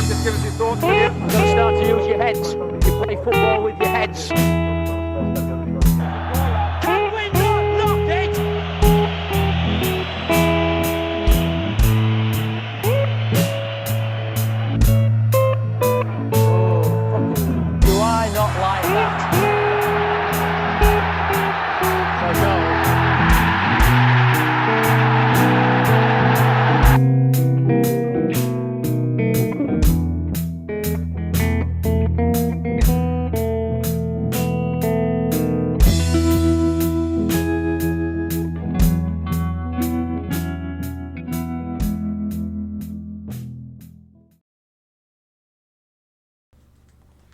Just give us your thoughts, will you? You've got to start to use your heads. You play football with your heads. Can we not knock it? Oh, do I not like that? For goal.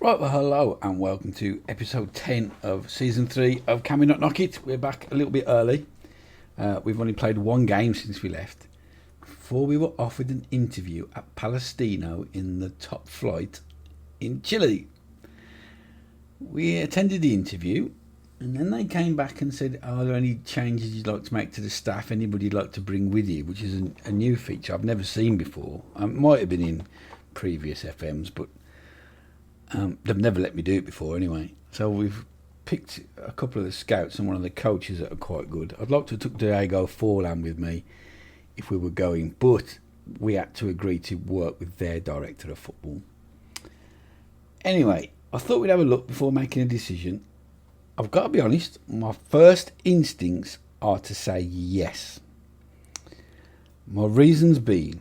Right, well, hello and welcome to episode 10 of season 3 of Can We Not Knock It. We're back a little bit early. We've only played one game since we left. Before we were offered an interview at Palestino in the top flight in Chile. We attended the interview and then they came back and said, are there any changes you'd like to make to the staff? Anybody you'd like to bring with you? Which is a new feature I've never seen before. It might have been in previous FMs, but they've never let me do it before anyway. So we've picked a couple of the scouts and one of the coaches that are quite good. I'd like to have took Diego Forlan with me if we were going, but we had to agree to work with their director of football. Anyway, I thought we'd have a look before making a decision. I've got to be honest, my first instincts are to say yes. My reasons being,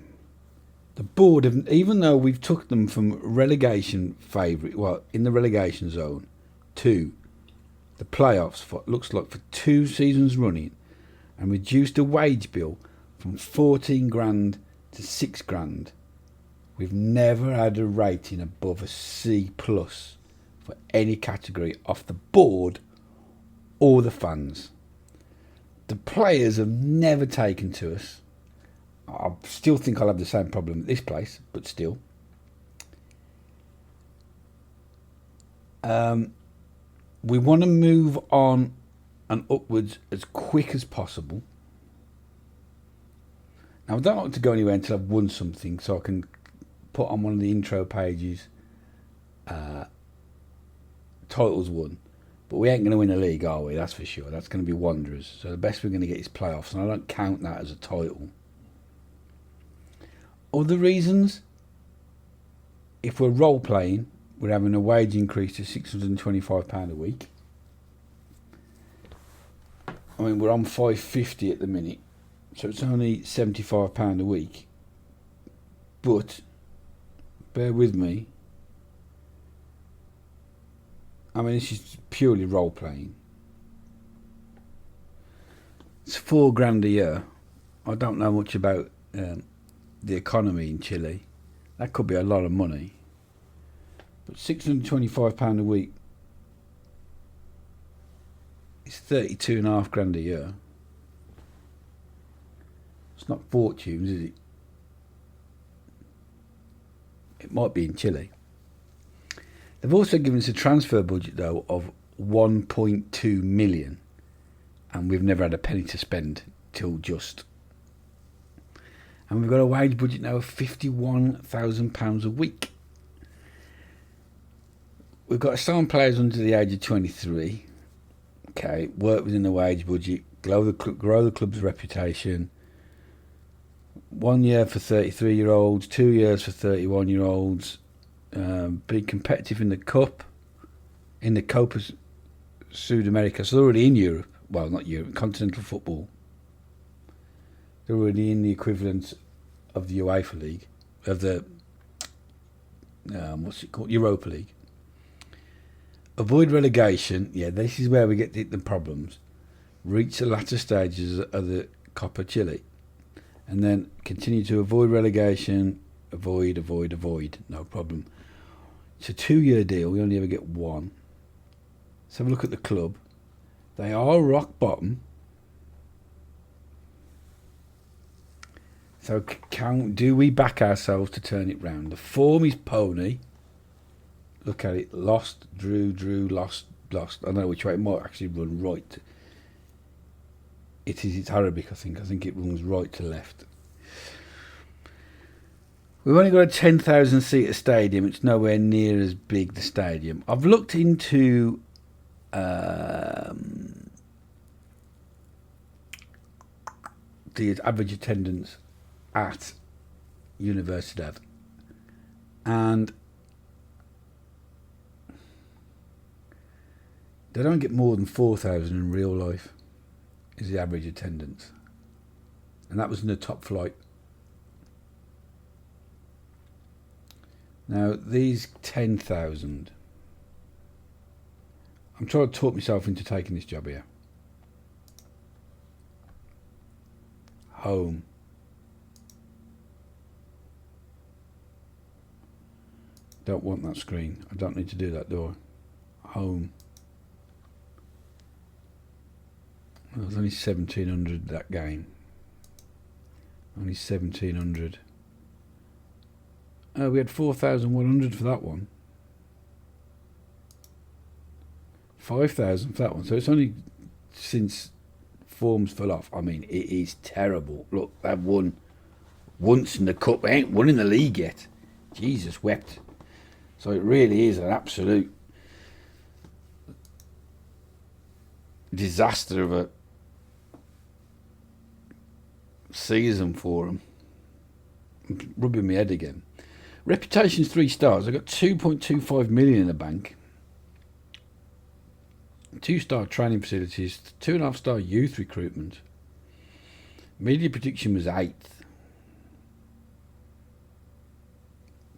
the board, even though we've took them from relegation favourite, well, in the relegation zone, to the playoffs, for looks like for 2 seasons running, and reduced the wage bill from 14 grand to 6 grand, we've never had a rating above a C plus for any category off the board or the fans. The players have never taken to us. I still think I'll have the same problem at this place, but still. We want to move on and upwards as quick as possible. Now, I don't like to go anywhere until I've won something, so I can put on one of the intro pages titles won. But we ain't going to win a league, are we? That's for sure. That's going to be Wanderers. So the best we're going to get is playoffs, and I don't count that as a title. Other reasons, if we're role playing, we're having a wage increase to £625 a week. I mean, we're on £550 at the minute, so it's only £75 a week. But, bear with me, I mean, this is purely role playing. It's £4 grand a year. I don't know much about the economy in Chile. That could be a lot of money, but £625 a week is 32.5 grand a year. It's not fortunes, is it? It might be in Chile. They've also given us a transfer budget though of 1.2 million, and we've never had a penny to spend till just. And we've got a wage budget now of £51,000 a week. We've got to sign players under the age of 23. Okay, work within the wage budget, grow the club's reputation. 1 year for 33-year-olds, 2 years for 31-year-olds. Be competitive in the Cup, in the Copa Sudamerica. So they're already in Europe. Well, not Europe, continental football. They're already in the equivalent of the UEFA League, of the what's it called, Europa League. Avoid relegation. Yeah, this is where we get the problems. Reach the latter stages of the Copa Chile, and then continue to avoid relegation. Avoid. No problem. It's a 2-year deal. We only ever get one. Let's have a look at the club. They are rock bottom. So do we back ourselves to turn it round? The form is pony. Look at it. Lost, drew, lost. I don't know which way. It might actually run right. It's Arabic, I think. I think it runs right to left. We've only got a 10,000 seater stadium. It's nowhere near as big, the stadium. I've looked into the average attendance at Universidad, and they don't get more than 4,000 in real life, is the average attendance. And that was in the top flight. Now, these 10,000, I'm trying to talk myself into taking this job here. Home. Don't want that screen. I don't need to do that, do I? Home. Well, there's only 1,700 that game. Only 1,700. Oh, we had 4,100 for that one. 5,000 for that one. So it's only since forms fell off. I mean, it is terrible. Look, they've won once in the cup. They ain't won in the league yet. Jesus wept. So it really is an absolute disaster of a season for them. I'm rubbing my head again. Reputation's 3 stars. I've got 2.25 million in the bank. 2-star training facilities. 2.5-star youth recruitment. Media prediction was 8th.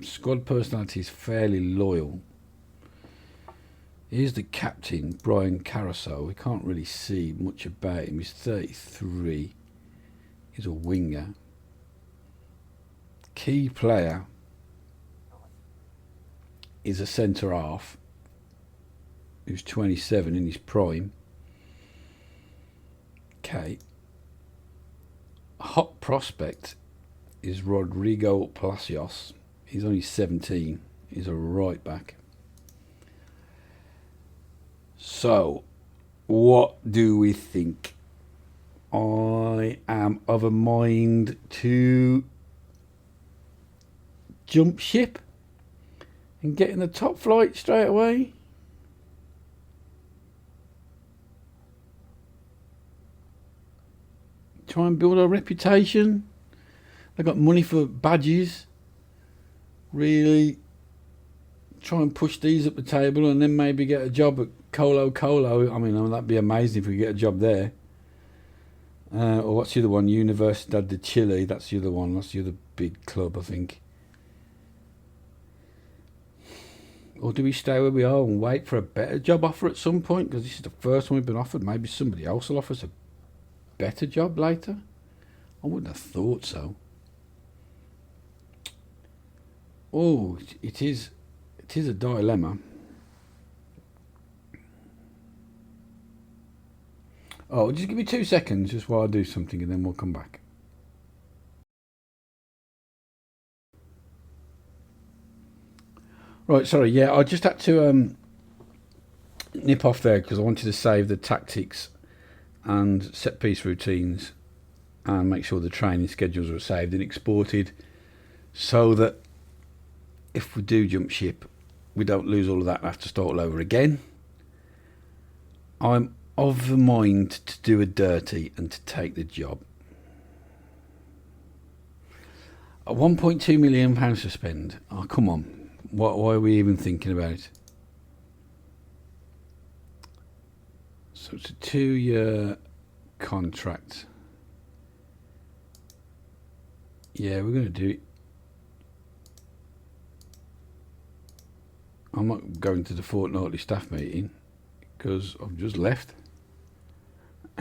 Squad personality is fairly loyal. Here's the captain, Brian Carousel. We can't really see much about him. He's 33. He's a winger. Key player is a centre half who's 27 in his prime. Okay. Hot prospect is Rodrigo Palacios. He's only 17. He's a right back. So, what do we think? I am of a mind to jump ship and get in the top flight straight away. Try and build a reputation. They've got money for badges. Really try and push these up the table and then maybe get a job at Colo Colo. I mean, that'd be amazing if we get a job there. Or what's the other one? Universidad de Chile. That's the other one. That's the other big club, I think. Or do we stay where we are and wait for a better job offer at some point? Because this is the first one we've been offered. Maybe somebody else will offer us a better job later. I wouldn't have thought so. Oh, it is a dilemma. Oh, just give me 2 seconds just while I do something and then we'll come back. Right, sorry, yeah, I just had to nip off there because I wanted to save the tactics and set piece routines and make sure the training schedules were saved and exported so that if we do jump ship, we don't lose all of that and have to start all over again. I'm of the mind to do a dirty and to take the job. A £1.2 million to spend. Oh, come on. Why are we even thinking about it? So it's a 2-year contract. Yeah, we're going to do it. I'm not going to the fortnightly staff meeting because I've just left.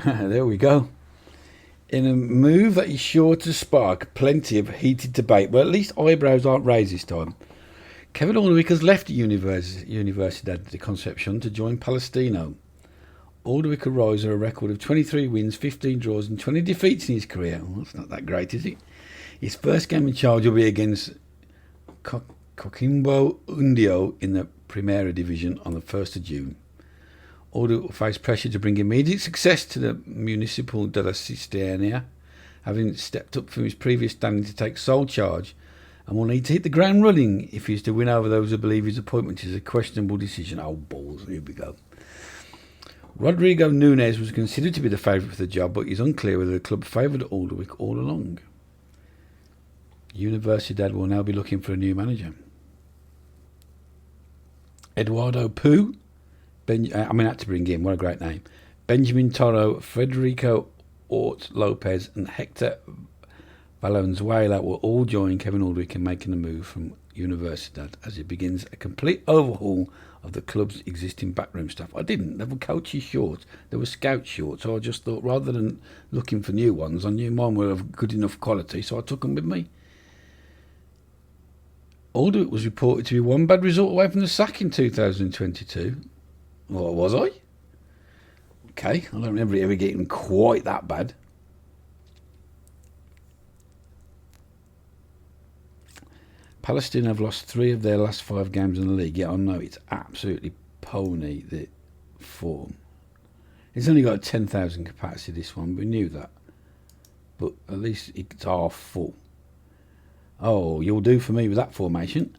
There we go. In a move that is sure to spark plenty of heated debate, well, at least eyebrows aren't raised this time. Kevin Alderwick has left Universidad de Concepcion to join Palestino. Alderwick arrives at a record of 23 wins, 15 draws and 20 defeats in his career. Well, that's not that great, is it? His first game in charge will be against Coquimbo Undio in the Primera Division on the 1st of June. Alderwick will face pressure to bring immediate success to the Municipal de la Cisterna, having stepped up from his previous standing to take sole charge and will need to hit the ground running if he is to win over those who believe his appointment is a questionable decision. Oh, balls, here we go. Rodrigo Núñez was considered to be the favourite for the job, but he's unclear whether the club favoured Alderwick all along. Universidad will now be looking for a new manager. Eduardo Poo, I had to bring him, what a great name. Benjamin Toro, Federico Ort Lopez and Hector Valenzuela will all join Kevin Alderwick in making a move from Universidad as it begins a complete overhaul of the club's existing backroom staff. They were coaches short, they were scouts short, so I just thought rather than looking for new ones, I knew mine were of good enough quality, so I took them with me. Alderwick was reported to be one bad result away from the sack in 2022. Well, was I? Okay, I don't remember it ever getting quite that bad. Palestine have lost 3 of their last 5 games in the league. Yeah, I know it's absolutely pony, the form. It's only got a 10,000 capacity, this one. We knew that. But at least it's half full. Oh, you'll do for me with that formation.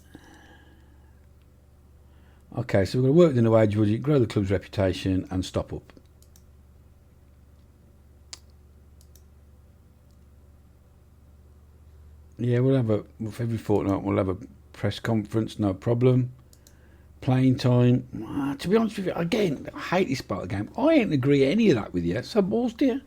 Okay, so we're going to work within the wage budget, grow the club's reputation and stop up. Yeah, we'll have every fortnight we'll have a press conference, no problem. Playing time. To be honest with you, again, I hate this part of the game. I ain't agree any of that with you. So balls, dear.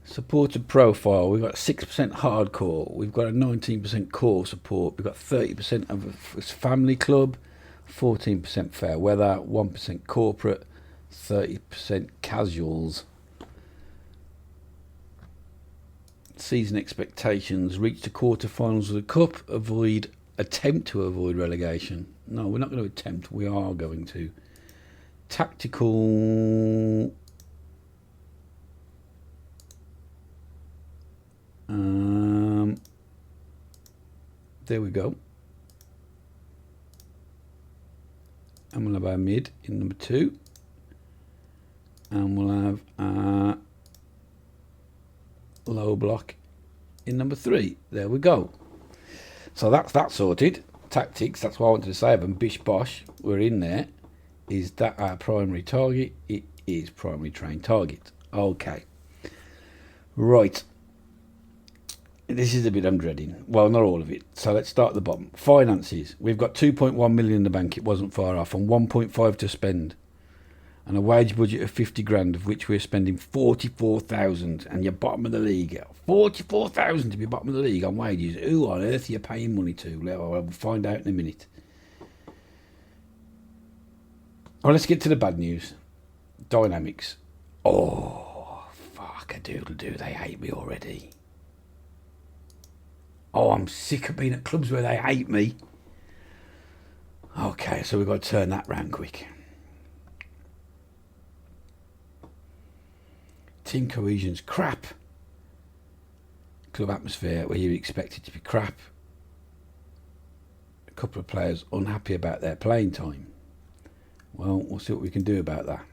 Supporter profile. We've got 6% hardcore. We've got a 19% core support. We've got 30% of a family club, 14% fair weather, 1% corporate, 30% casuals. Season expectations: reach the quarterfinals of the cup, attempt to avoid relegation. No, we're not going to attempt, we are going to. Tactical there we go. And we'll have our mid in number 2, and we'll have our low block in number 3. There we go. So that's that sorted. Tactics, that's what I wanted to say of them. Bish bosh, we're in there. Is that our primary target? It is primary train target. Okay. Right. This is the bit I'm dreading. Well, not all of it. So let's start at the bottom. Finances. We've got 2.1 million in the bank. It wasn't far off. And 1.5 to spend. And a wage budget of 50 grand, of which we're spending 44,000, and you're bottom of the league. 44,000 to be bottom of the league on wages. Who on earth are you paying money to? We'll find out in a minute. Well, let's get to the bad news. Dynamics. Oh, fuck a doodle do. They hate me already. Oh, I'm sick of being at clubs where they hate me. Okay, so we've got to turn that round quick. Team cohesion's crap. Club atmosphere where you expect it to be crap. A couple of players unhappy about their playing time. Well, we'll see what we can do about that.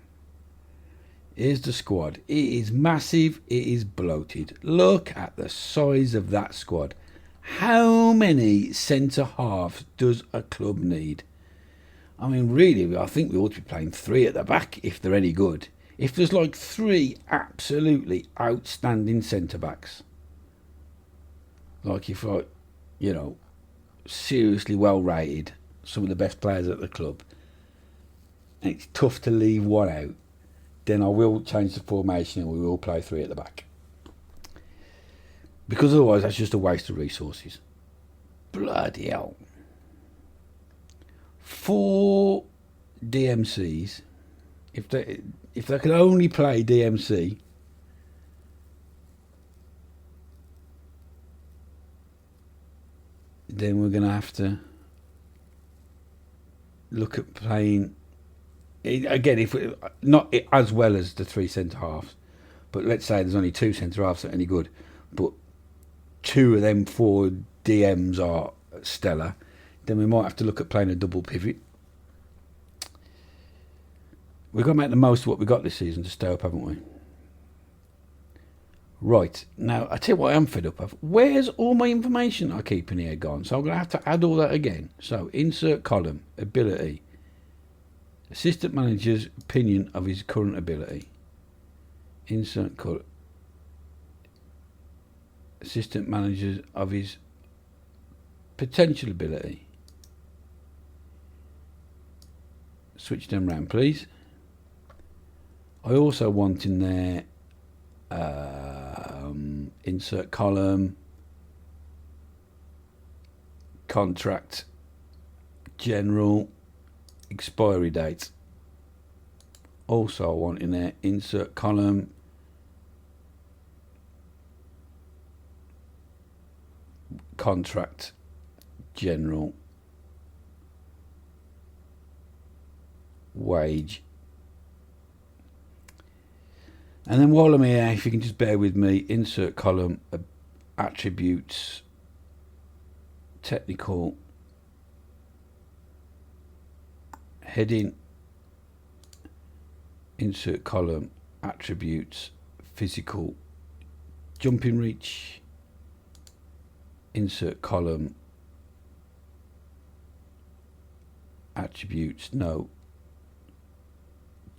Here's the squad. It is massive. It is bloated. Look at the size of that squad. How many centre halves does a club need? I mean, really, I think we ought to be playing 3 at the back if they're any good. If there's like 3 absolutely outstanding centre-backs, like if seriously well rated, some of the best players at the club, and it's tough to leave one out, then I will change the formation and we will play 3 at the back. Because otherwise that's just a waste of resources. Bloody hell. 4 DMCs, if they could only play DMC, then we're going to have to look at playing again, if not as well as the 3 centre halves, but let's say there's only 2 centre halves that are any good, but 2 of them 4 DMs are stellar, then we might have to look at playing a double pivot. We've got to make the most of what we got this season to stay up, haven't we? Right, now I tell you what I am fed up of. Where's all my information I keep in here gone? So I'm going to have to add all that again. So insert column, ability. Assistant manager's opinion of his current ability. Insert column. Assistant manager of his potential ability. Switch them round, please. I also want in there insert column, contract, general, expiry date. Also I want in there insert column, contract, general, wage. And then while I'm here, if you can just bear with me, insert column, attributes, technical, heading, insert column, attributes, physical, jumping reach, insert column, attributes, no,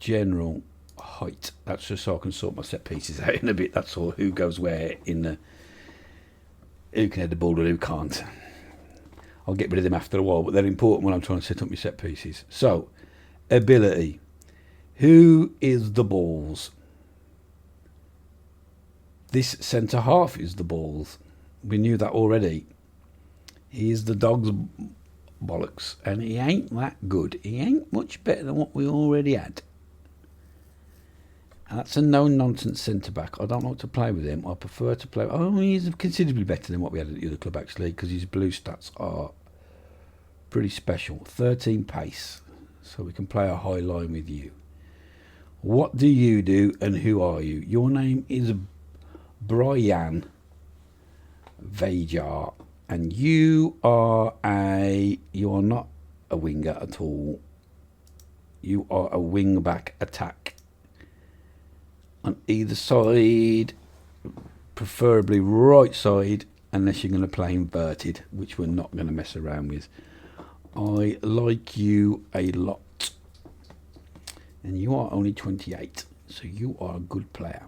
general, height. That's just so I can sort my set pieces out in a bit. That's all. Who goes where in the, who can head the ball and who can't. I'll get rid of them after a while, but they're important when I'm trying to set up my set pieces. So, ability. Who is the balls? This centre half is the balls. We knew that already. He is the dog's bollocks, and he ain't that good. He ain't much better than what we already had. And that's a no-nonsense centre-back. I don't like to play with him. I prefer to play... Oh, he's considerably better than what we had at the other club, actually, because his blue stats are pretty special. 13 pace, so we can play a high line with you. What do you do, and who are you? Your name is Brian Vajar, and you are not a winger at all. You are a wing-back attack. On either side, preferably right side, unless you're going to play inverted, which we're not going to mess around with. I like you a lot. And you are only 28, so you are a good player.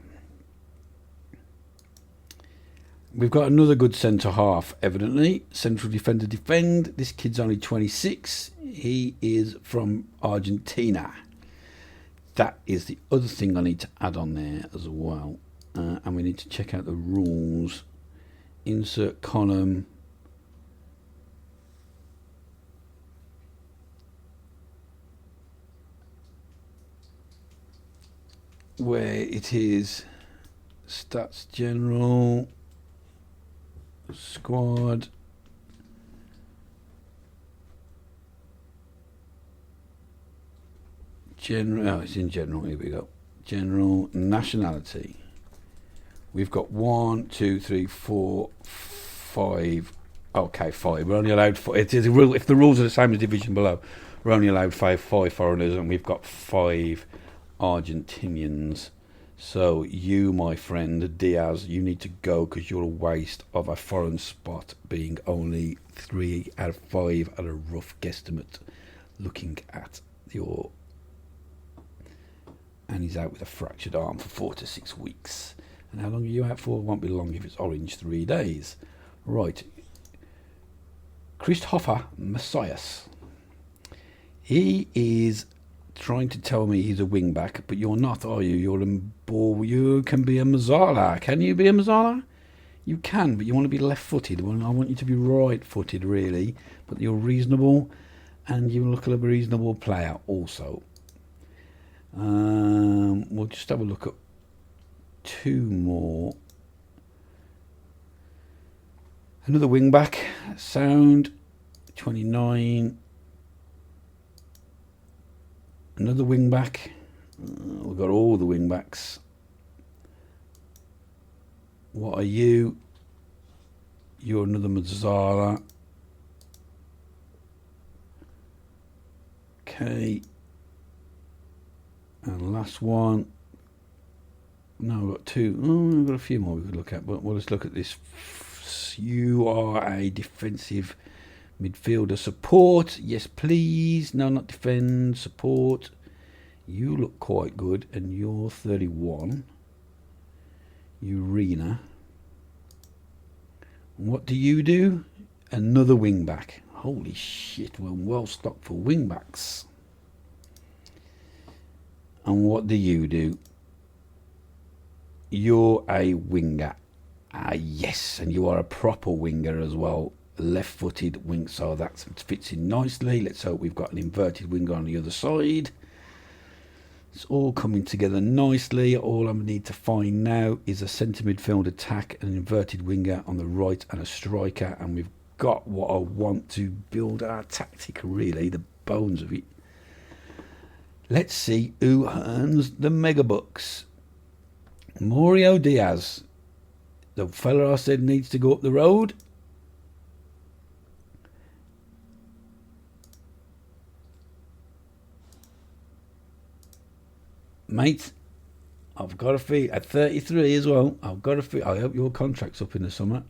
We've got another good centre half, evidently. Central defender defend. This kid's only 26. He is from Argentina. That is the other thing I need to add on there as well. And we need to check out the rules. Insert column. Where it is stats general, squad, general, oh, it's in general, here we go. General, nationality. We've got 1, 2, 3, 4, 5. Okay, 5. We're only allowed 4. It is a rule. If the rules are the same as division below, we're only allowed 5 foreigners, and we've got 5 Argentinians. So you, my friend Diaz, you need to go because you're a waste of a foreign spot, being only 3 out of 5 at a rough guesstimate. Looking at your... And he's out with a fractured arm for 4 to 6 weeks. And how long are you out for? It won't be long if it's orange. 3 days. Right. Christopher Messias. He is trying to tell me he's a wing back, but you're not, are you? You're a ball. You can be a Mazzala. Can you be a Mazzala? You can, but you want to be left-footed. Well, I want you to be right-footed, really. But you're reasonable, and you look like a reasonable player also. We'll just have a look at 2 more. Another wing back. Sound 29. Another wing back. We've got all the wing backs. What are you? You're another Mazzara. Okay. And last one. No, we've got two. Oh, we've got a few more we could look at. But well, let's look at this. You are a defensive midfielder. Support. Yes, please. No, not defend. Support. You look quite good. And you're 31. Urena. What do you do? Another wing back. Holy shit, we're well stocked for wing backs. And what do you do? You're a winger. Ah, yes, and you are a proper winger as well. Left-footed wing, so that fits in nicely. Let's hope we've got an inverted winger on the other side. It's all coming together nicely. All I need to find now is a centre midfield attack, an inverted winger on the right, and a striker. And we've got what I want to build our tactic, really, the bones of it. Let's see who earns the megabucks. Mario Diaz, the fella I said needs to go up the road. Mate, I've got a fee at 33 as well. I've got a fee. I hope your contract's up in the summer.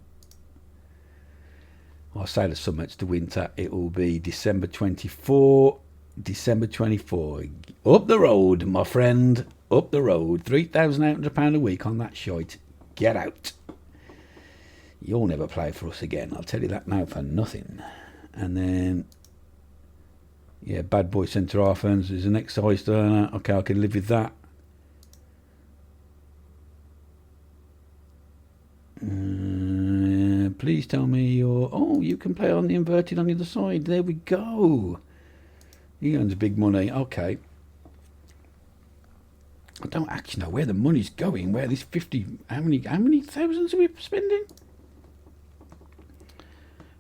I'll say the summer, it's the winter. It will be December 24. December 24. Up the road, my friend. Up the road. £3,800 a week on that shite. Get out. You'll never play for us again. I'll tell you that now for nothing. And then, yeah, bad boy centre half earns is an excise earner. Okay, I can live with that. Please tell me you're... Oh, you can play on the inverted on the other side. There we go. He earns big money. Okay. I don't actually know where the money's going. Where this 50... How many thousands are we spending?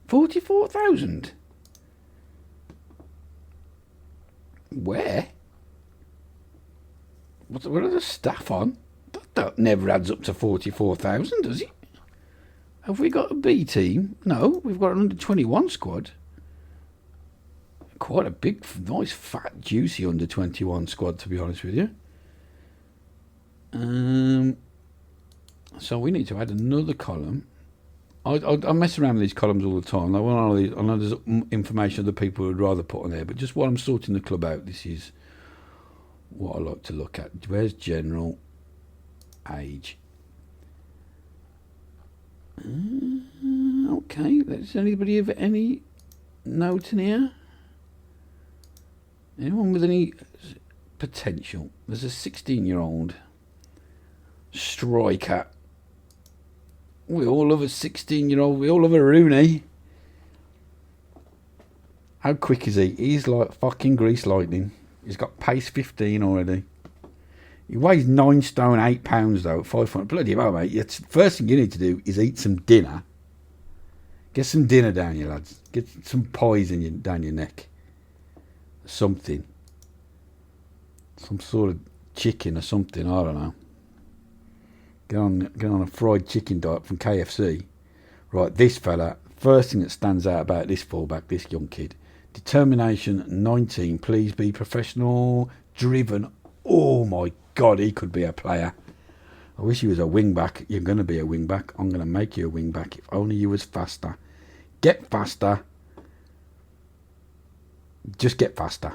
44,000. Where? What are the staff on? That never adds up to 44,000, does it? Have we got a B team? No, we've got an under 21 squad. Quite a big, nice, fat, juicy under 21 squad, to be honest with you. So we need to add another column. I mess around with these columns all the time. I know there's information other people would rather put on there, but just while I'm sorting the club out, this is what I like to look at. Where's general age? Okay, does anybody have any note in here? Anyone with any potential? There's a 16-year-old striker. We all love a 16-year-old. We all love a Rooney. How quick is he? He's like fucking grease lightning. He's got pace 15 already. He weighs 9 stone 8 pounds though. 5 foot. Bloody hell, mate. The first thing you need to do is eat some dinner. Get some dinner down you lads. Get some pies down your neck. Something. Some sort of chicken or something. I don't know. Get on a fried chicken diet from KFC. Right, this fella. First thing that stands out about this fullback, this young kid. Determination 19. Please be professional. Driven. Oh my God, he could be a player. I wish he was a wing back. You're going to be a wing back. I'm going to make you a wing back. If only you was faster. Get faster. Just get faster.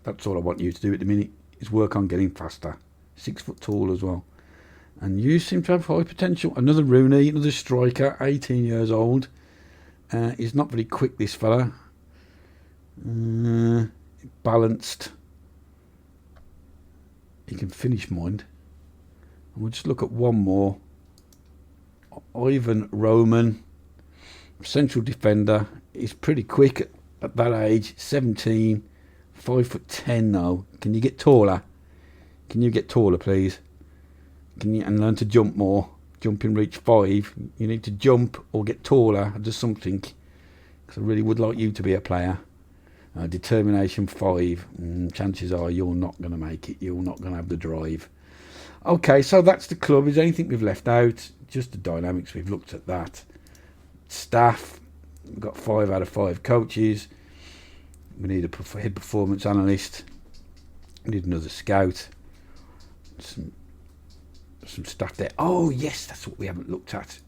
That's all I want you to do at the minute. Is work on getting faster. 6 foot tall as well. And you seem to have high potential. Another Rooney, another striker, 18 years old. He's not very quick, this fella. Balanced. He can finish, mind. And we'll just look at one more. Ivan Roman, central defender. He's pretty quick at that age. 17, 5'10" though. Can you get taller? Can you get taller, please? Can you and learn to jump more? Jumping reach 5. You need to jump or get taller or do something. Because I really would like you to be a player. Determination 5. Chances are you're not going to make it. You're not going to have the drive. Okay, so that's the club. Is there anything we've left out? Just the dynamics. We've looked at that. Staff. We've got 5 out of 5 coaches. We need a head performance analyst. We need another scout. Some some stuff there. Oh, yes, that's what we haven't looked at.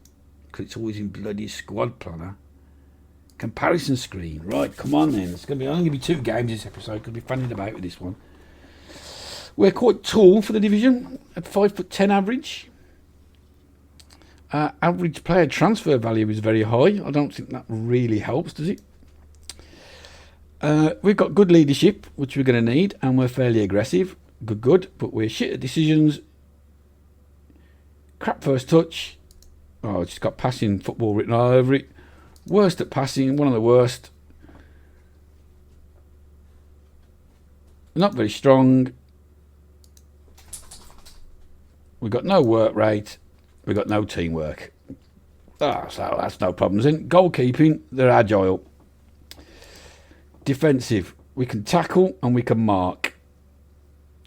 Because it's always in bloody squad planner. Comparison screen. Right, come on then. It's only going to be 2 games this episode. Because we're fanning about with this one. We're quite tall for the division. At 5'10" average. Average player transfer value is very high. I don't think that really helps, does it? We've got good leadership, which we're going to need. And we're fairly aggressive. Good. But we're shit at decisions. Crap first touch. Oh, it's just got passing football written all over it. Worst at passing, one of the worst. Not very strong. We've got no work rate. We've got no teamwork. So that's no problems in. Goalkeeping, they're agile. Defensive, we can tackle and we can mark.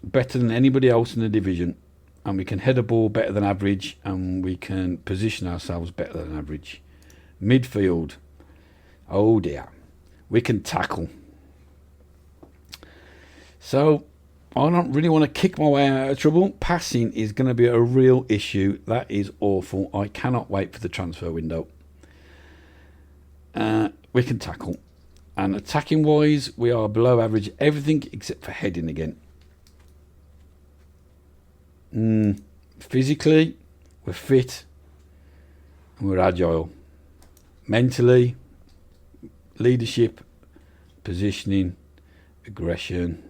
Better than anybody else in the division. And we can head a ball better than average, and we can position ourselves better than average. Midfield, oh dear, we can tackle. So I don't really want to kick my way out of trouble. Passing is going to be a real issue. That is awful. I cannot wait for the transfer window. We can tackle. And attacking wise, we are below average. Everything except for heading again. Physically, we're fit and we're agile. Mentally, leadership, positioning, aggression,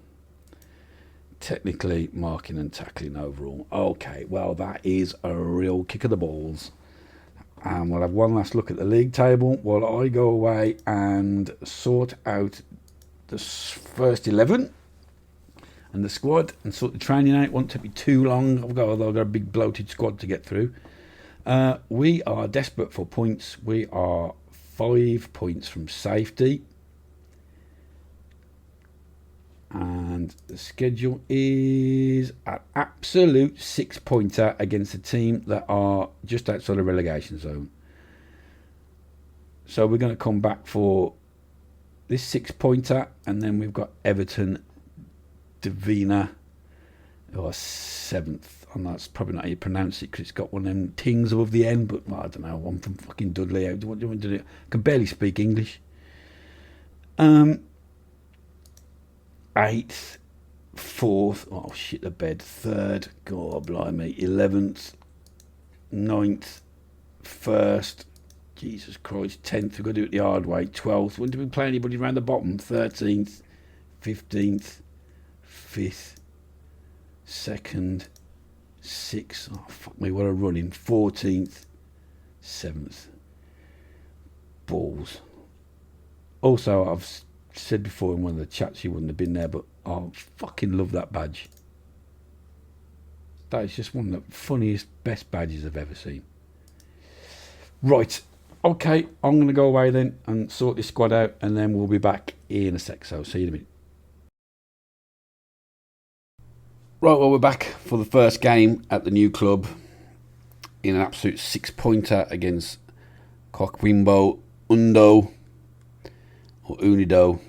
technically, marking and tackling overall. Okay, well, that is a real kick of the balls. And we'll have one last look at the league table while I go away and sort out the first 11. And the squad and sort the training out. Won't take me too long. I've got a big bloated squad to get through. We are desperate for points. We are 5 points from safety. And the schedule is an absolute 6-pointer against a team that are just outside the relegation zone. So we're going to come back for this 6-pointer, and then we've got Everton, Davina, or 7th, and that's probably not how you pronounce it because it's got one of them tings above the end, but well, I don't know, I'm from fucking Dudley. What do you want to do? I can barely speak English. 8th, 4th, oh shit the bed, 3rd, God blimey, 11th, 9th, 1st, Jesus Christ, 10th, we've got to do it the hard way, 12th, when do we play anybody around the bottom? 13th, 15th, 5th, 2nd, 6th, oh fuck me, what a running, 14th, 7th, balls. Also, I've said before in one of the chats you wouldn't have been there, but I fucking love that badge. That is just one of the funniest, best badges I've ever seen. Right, okay, I'm going to go away then and sort this squad out, and then we'll be back in a sec, so see you in a minute. Right, well, we're back for the first game at the new club in an absolute 6-pointer against Coquimbo Undo, or Unido.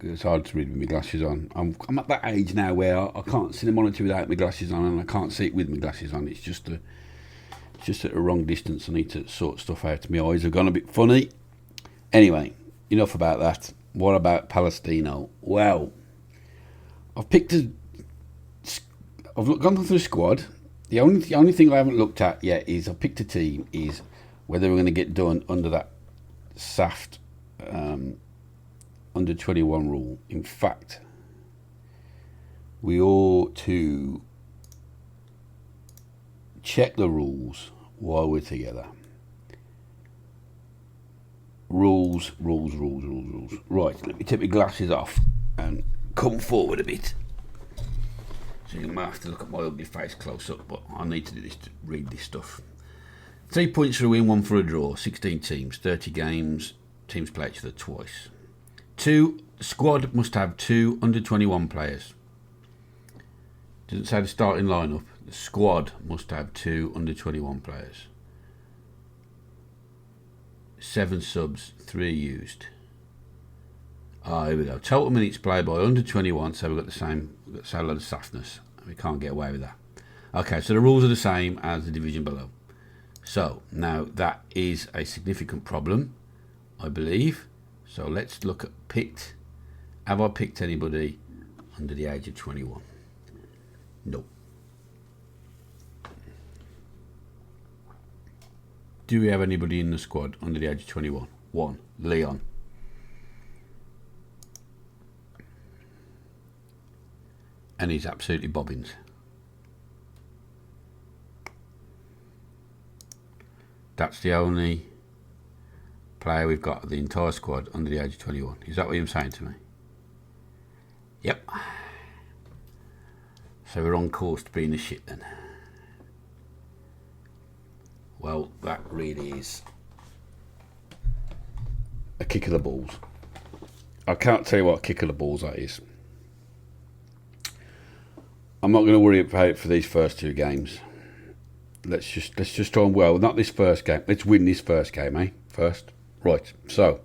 It's hard to read with my glasses on. I'm at that age now where I can't see the monitor without my glasses on, and I can't see it with my glasses on. It's just at a wrong distance. I need to sort stuff out. My eyes have gone a bit funny. Anyway, enough about that. What about Palestino? Well, I've gone through the squad. The only thing I haven't looked at yet is I've picked a team, is whether we're going to get done under that SAFT under 21 rule. In fact, we ought to check the rules while we're together. Rules. Right, let me take my glasses off and come forward a bit. So you might have to look at my ugly face close up, but I need to do this to read this stuff. 3 points for a win, 1 for a draw. 16 teams, 30 games. Teams play each other twice. The squad must have 2 under-21 players. Doesn't say the starting lineup. The squad must have 2 under-21 players. 7 subs, 3 used. Here we go. Total minutes played by under-21, so we've got the same lot of softness. We can't get away with that. Okay, so the rules are the same as the division below. So now that is a significant problem, I believe. So let's look at picked. Have I picked anybody under the age of 21? No. Do we have anybody in the squad under the age of 21? One, Leon. And he's absolutely bobbins. That's the only player we've got of the entire squad under the age of 21. Is that what you're saying to me? Yep. So we're on course to being a shit then. Well, that really is a kick of the balls. I can't tell you what a kick of the balls that is. I'm not going to worry about it for these first two games. Let's just try and, well, not this first game. Let's win this first game, eh? First. Right. So,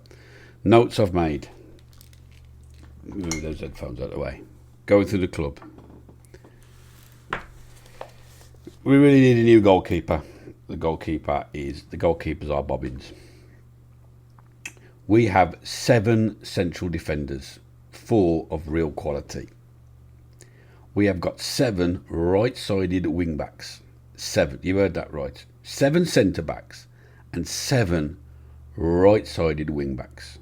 notes I've made. Move those headphones out of the way. Going through the club. We really need a new goalkeeper. The goalkeepers are bobbins. We have 7 central defenders, 4 of real quality. We have got 7 right-sided wing-backs. 7, you heard that right. 7 centre-backs and 7 right-sided wing-backs.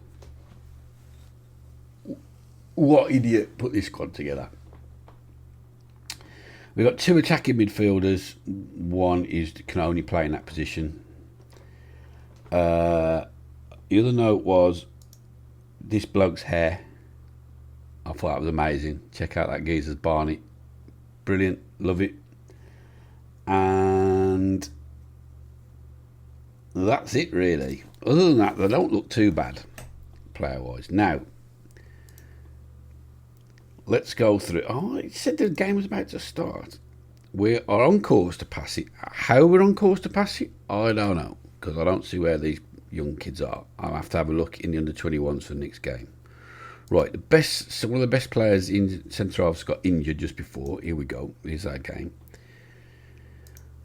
What idiot put this squad together? We've got 2 attacking midfielders. One can only play in that position. The other note was this bloke's hair. I thought that was amazing. Check out that geezer's Barney. Brilliant. Love it. And that's it really. Other than that, they don't look too bad player-wise. Now, let's go through. Oh, it said the game was about to start. We are on course to pass it. How we're on course to pass it, I don't know, because I don't see where these young kids are. I'll have to have a look in the under-21s for the next game. Right, one of the best players in centre halves got injured just before. Here we go. Here's that game.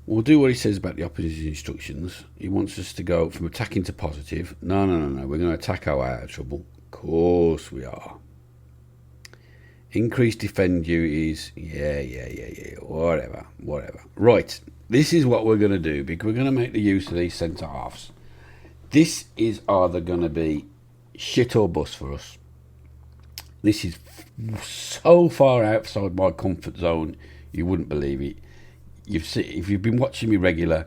We'll do what he says about the opposition instructions. He wants us to go from attacking to positive. No. We're going to attack our way out of trouble. Of course we are. Increased defend duties. Yeah. Whatever. Right. This is what we're going to do, because we're going to make the use of these centre halves. This is either going to be shit or bust for us. This is so far outside my comfort zone, you wouldn't believe it. If you've been watching me regular,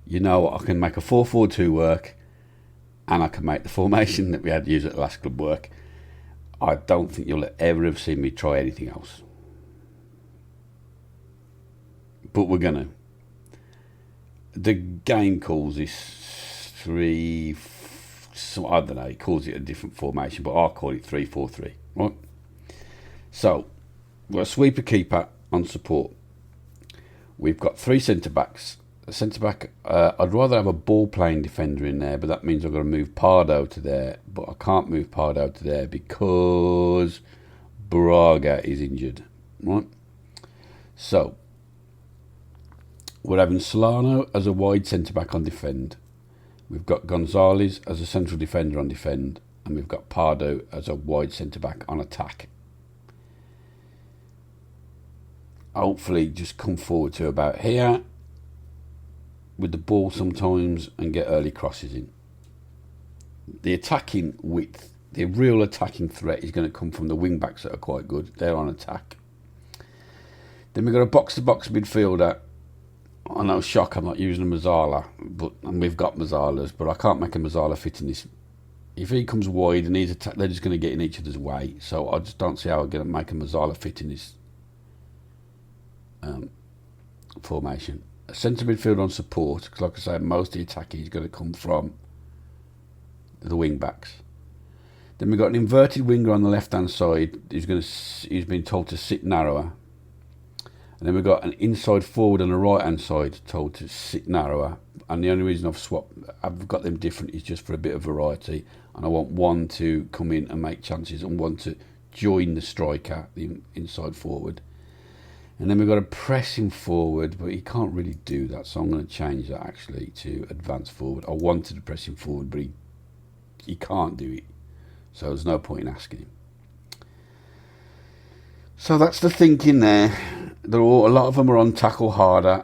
you know I can make a 4-4-2 work, and I can make the formation that we had to use at the last club work. I don't think you'll ever have seen me try anything else. But we're gonna. The game calls this 3. I don't know. He calls it a different formation, but I call it 3-4-3. Right. So we've got a sweeper keeper on support. We've got 3 centre backs. A centre back. I'd rather have a ball playing defender in there, but that means I've got to move Pardo to there. But I can't move Pardo to there because Braga is injured. Right. So we're having Solano as a wide centre back on defend. We've got Gonzalez as a central defender on defend, and we've got Pardo as a wide centre back on attack. Hopefully just come forward to about here with the ball sometimes and get early crosses in. The attacking width, the real attacking threat is going to come from the wing backs that are quite good. They're on attack. Then we've got a box-to-box midfielder. I know, shock, I'm not using a Mazzala, and we've got Mazzalas, but I can't make a Mazzala fit in this. If he comes wide and he's they're just going to get in each other's way. So I just don't see how I'm going to make a Mazzala fit in this formation. A centre midfield on support, because like I say, most of the attacking is going to come from the wing backs. Then we've got an inverted winger on the left hand side who's been told to sit narrower. And then we've got an inside forward on the right hand side told to sit narrower. And the only reason I've got them different is just for a bit of variety. And I want one to come in and make chances and one to join the striker, the inside forward. And then we've got a pressing forward, but he can't really do that. So I'm going to change that actually to advance forward. I wanted to press him forward, but he can't do it. So there's no point in asking him. So that's the thinking there. A lot of them are on tackle harder.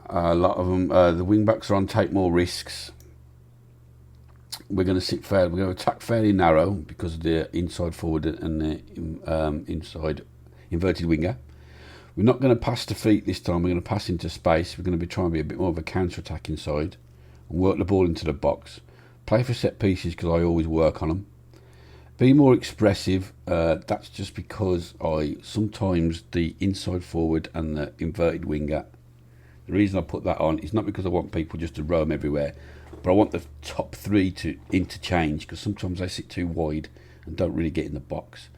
A lot of them, the wing backs are on take more risks. We're going to sit fair. We're going to attack fairly narrow because of the inside forward and the inside inverted winger. We're not going to pass to feet this time. We're going to pass into space. We're going to be trying to be a bit more of a counter-attack inside and work the ball into the box. Play for set pieces because I always work on them. Be more expressive. That's just because sometimes the inside forward and the inverted winger, the reason I put that on is not because I want people just to roam everywhere, but I want the top three to interchange because sometimes they sit too wide and don't really get in the box.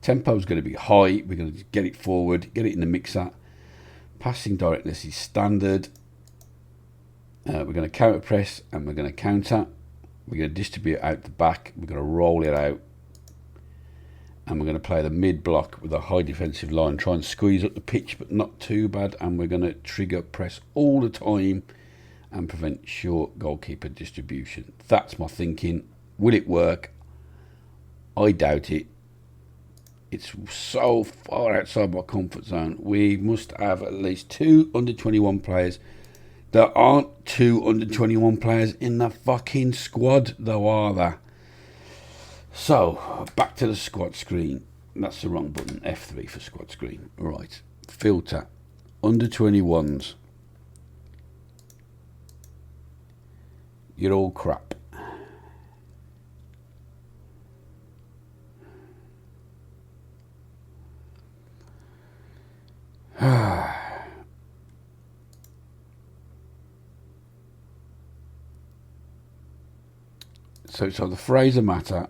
Tempo is going to be high. We're going to get it forward, get it in the mixer. Passing directness is standard. We're going to counter press and we're going to counter. We're going to distribute out the back. We're going to roll it out. And we're going to play the mid block with a high defensive line. Try and squeeze up the pitch, but not too bad. And we're going to trigger press all the time and prevent short goalkeeper distribution. That's my thinking. Will it work? I doubt it. It's so far outside my comfort zone. We must have at least 2 under-21 players. There aren't 2 under-21 players in the fucking squad, though, are there? So, back to the squad screen. That's the wrong button. F3 for squad screen. Right. Filter. Under-21s. You're all crap. So the Fraser matter.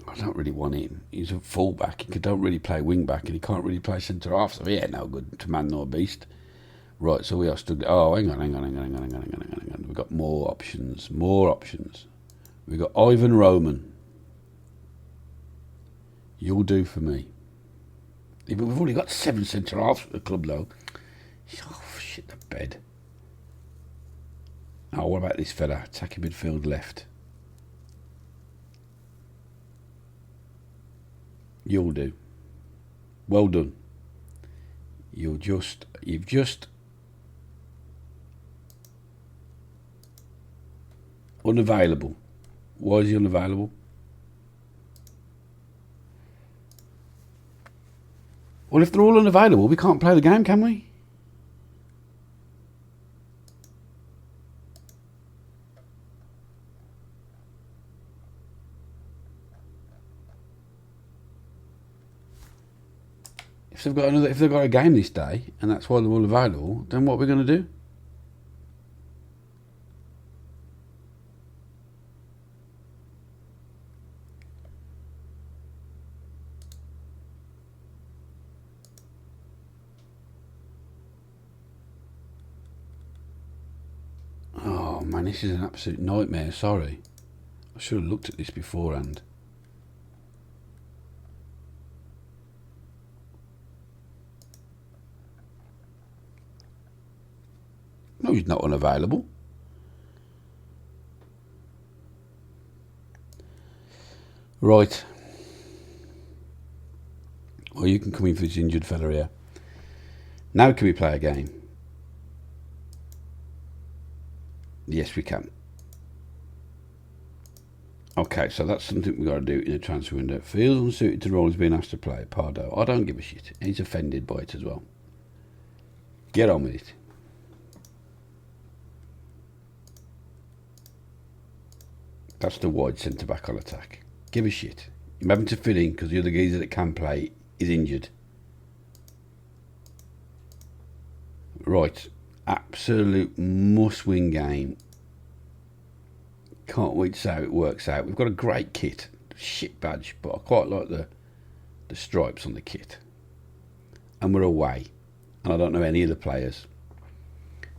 I don't really want him. He's a fullback. He don't really play wing back, and he can't really play centre half. So he ain't no good to man nor beast. Right. So we are still. Oh, hang on. We've got more options. We've got Ivan Roman. You'll do for me. We've already got 7 centre halves at the club, though. Oh shit, the bed. Oh, what about this fella? Attacking midfield left. You'll do. Well done. You've just unavailable. Why is he unavailable? Well, if they're all unavailable, we can't play the game, can we? If they've got a game this day, and that's why they're all available, then what are we going to do? Oh man, this is an absolute nightmare. Sorry, I should have looked at this beforehand. No, he's not unavailable. Right. Well, you can come in for this injured fella here. Now can we play a game? Yes, we can. Okay, so that's something we've got to do in a transfer window. Feels unsuited to the role he's being asked to play. Pardo. I don't give a shit. He's offended by it as well. Get on with it. That's the wide centre-back on attack. Give a shit. I'm having to fill in because the other geezer that can play is injured. Right. Absolute must-win game. Can't wait to see how it works out. We've got a great kit. Shit badge, but I quite like the stripes on the kit. And we're away. And I don't know any of the players.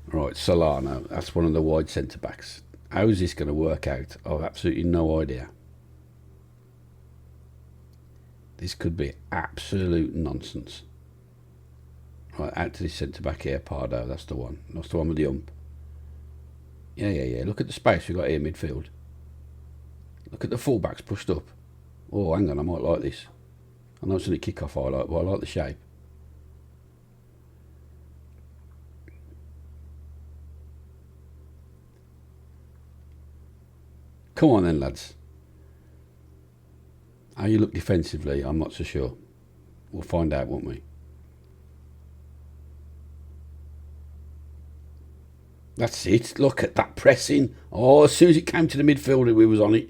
Right, Solano. That's one of the wide centre-backs. How is this going to work out? I've absolutely no idea. This could be absolute nonsense. Right, out to this centre-back here, Pardo. That's the one. That's the one with the ump. Yeah. Look at the space we've got here, midfield. Look at the fullbacks pushed up. Oh, hang on, I might like this. I know it's only kick-off I like, but I like the shape. Come on then, lads. How you look defensively, I'm not so sure. We'll find out, won't we? That's it. Look at that pressing. Oh, as soon as it came to the midfielder, we was on it.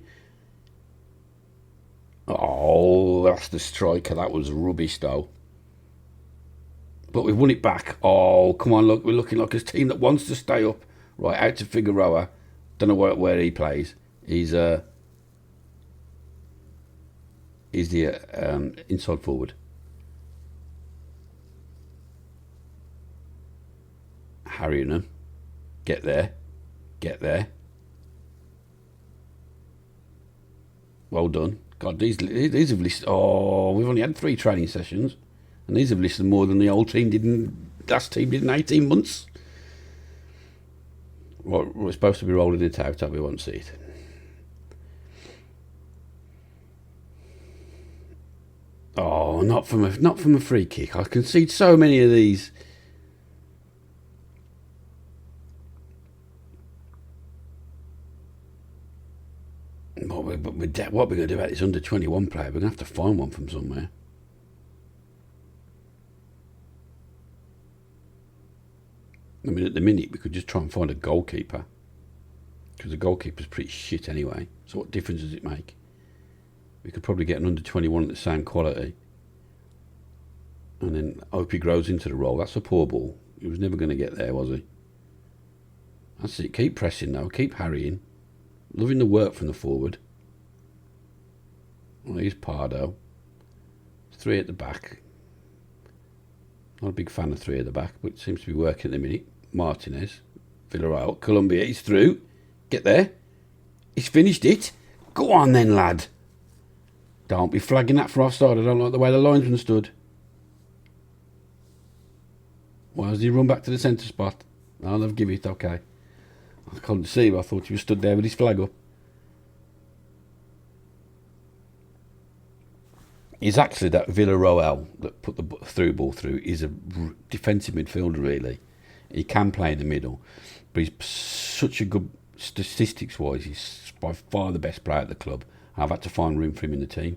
Oh, that's the striker. That was rubbish, though. But we've won it back. Oh, come on, look. We're looking like a team that wants to stay up. Right, out to Figueroa. Don't know where he plays. He's the inside forward. Harrying them. Get there. Well done. God, these have listed. Oh, we've only had 3 training sessions, and these have listed more than the old team did last team did in 18 months. Well, we're supposed to be rolling it out, we won't see it. Oh, not from a free kick. I concede so many of these. What we're going to do about this under 21 player? We're going to have to find one from somewhere. I mean, at the minute, we could just try and find a goalkeeper. Because the goalkeeper's pretty shit anyway. So what difference does it make? We could probably get an under 21 at the same quality. And then hope he grows into the role. That's a poor ball. He was never going to get there, was he? That's it. Keep pressing now. Keep harrying. Loving the work from the forward. Well, here's Pardo. 3 at the back. Not a big fan of 3 at the back, but it seems to be working at the minute. Martinez. Villarreal. Colombia. He's through. Get there. He's finished it. Go on then, lad. Don't be flagging that for offside. I don't like the way the linesman stood. Why does he run back to the centre spot? Oh, they've given it. Okay. I couldn't see, but I thought he was stood there with his flag up. He's actually that Villarreal that put the through ball through. He's a defensive midfielder, really. He can play in the middle, but he's such a good statistics-wise. He's by far the best player at the club. I've had to find room for him in the team.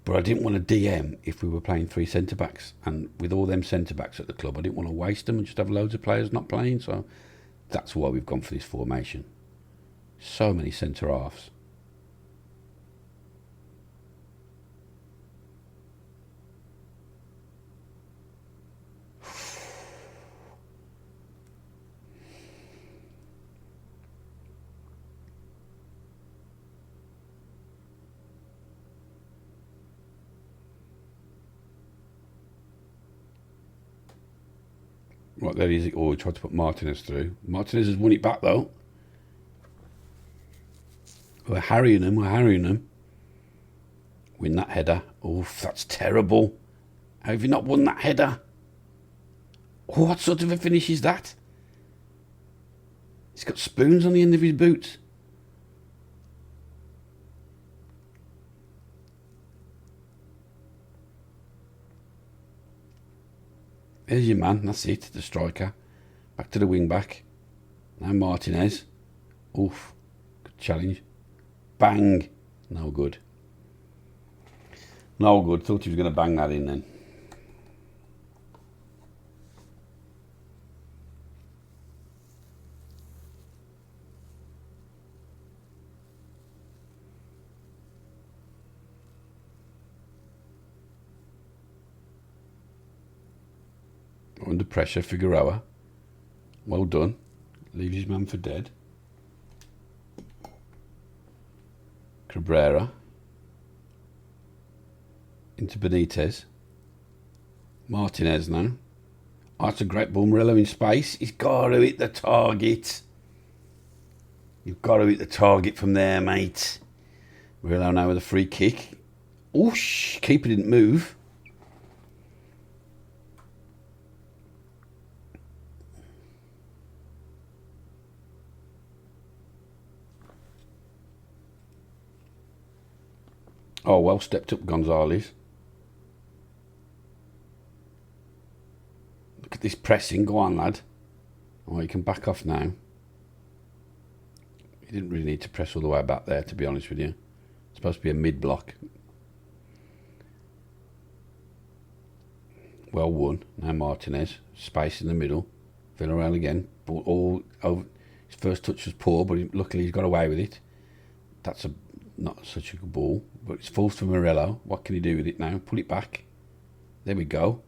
But I didn't want to DM if we were playing 3 centre-backs. And with all them centre-backs at the club, I didn't want to waste them and just have loads of players not playing. So that's why we've gone for this formation. So many centre-halves. Right, there he is. Oh, he tried to put Martinez through. Martinez has won it back, though. We're harrying them. Win that header. Oh, that's terrible. How have you not won that header? Oh, what sort of a finish is that? He's got spoons on the end of his boots. There's your man, that's it, the striker. Back to the wing back. Now Martinez. Oof, good challenge. Bang. No good. No good, thought he was going to bang that in then. Under pressure, Figueroa. Well done. Leaves his man for dead. Cabrera. Into Benitez. Martinez now. Oh, that's a great ball. Morello in space. He's got to hit the target. You've got to hit the target from there, mate. Morello now with a free kick. Oosh, keeper didn't move. Oh, well stepped up, Gonzalez. Look at this pressing. Go on, lad. Oh, you can back off now. You didn't really need to press all the way back there, to be honest with you. It's supposed to be a mid-block. Well won. Now Martinez. Space in the middle. Villarreal again. Ball all over. His first touch was poor, but luckily he's got away with it. That's not such a good ball. But it's false for Morello. What can he do with it now? Pull it back. There we go.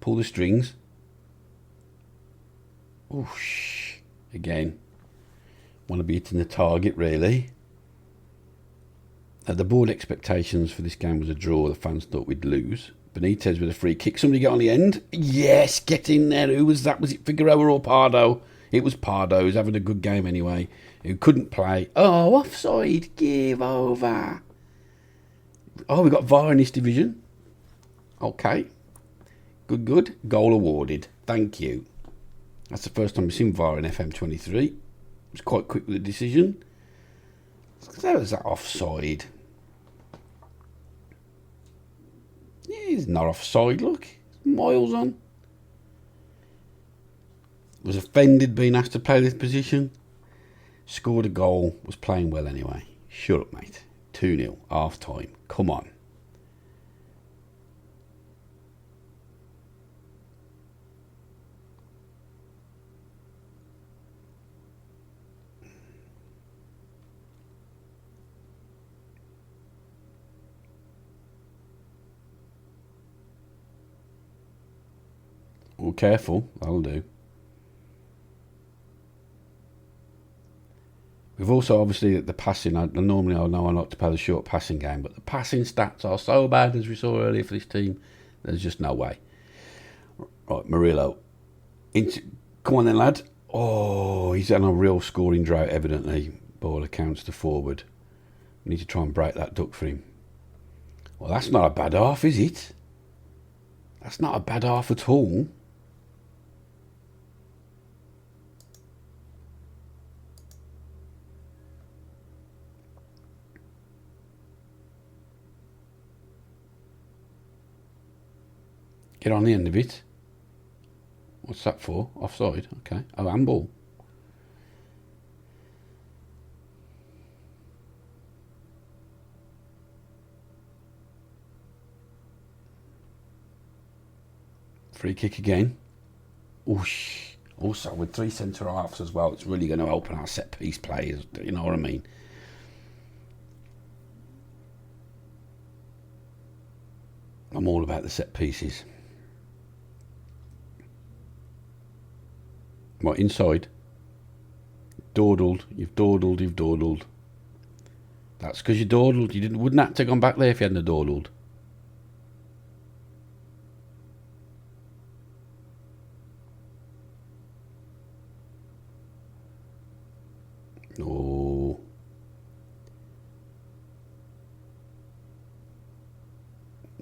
Pull the strings. Oosh. Again. Want to be hitting the target, really. The board expectations for this game was a draw. The fans thought we'd lose. Benitez with a free kick. Somebody get on the end. Yes, get in there. Who was that? Was it Figueroa or Pardo? It was Pardo. Who's having a good game anyway. Who couldn't play. Oh, offside. Give over. Oh, we got VAR in this division. Okay. Good. Goal awarded. Thank you. That's the first time we've seen VAR in FM2023. It was quite quick with the decision. There was that offside. Yeah, he's not offside, look. Miles on. Was offended being asked to play this position. Scored a goal. Was playing well anyway. Shut up, mate. 2-0. Half time. Come on. Well, careful. That'll do. We've also obviously the passing. Normally I know I like to play the short passing game, but the passing stats are so bad, as we saw earlier for this team. There's just no way. Right, Murillo. Come on then, lad. Oh, he's on a real scoring drought, evidently. Ball accounts to forward. We need to try and break that duck for him. Well, that's not a bad half, is it? That's not a bad half at all. Get on the end of it. What's that for? Offside. Okay. Oh, handball. Free kick again. Oosh. Also, with 3 centre halves as well, it's really going to open our set piece players. You know what I mean? I'm all about the set pieces. What, inside? Dawdled. You've dawdled. That's because you dawdled. You wouldn't have to gone back there if you hadn't dawdled. Oh.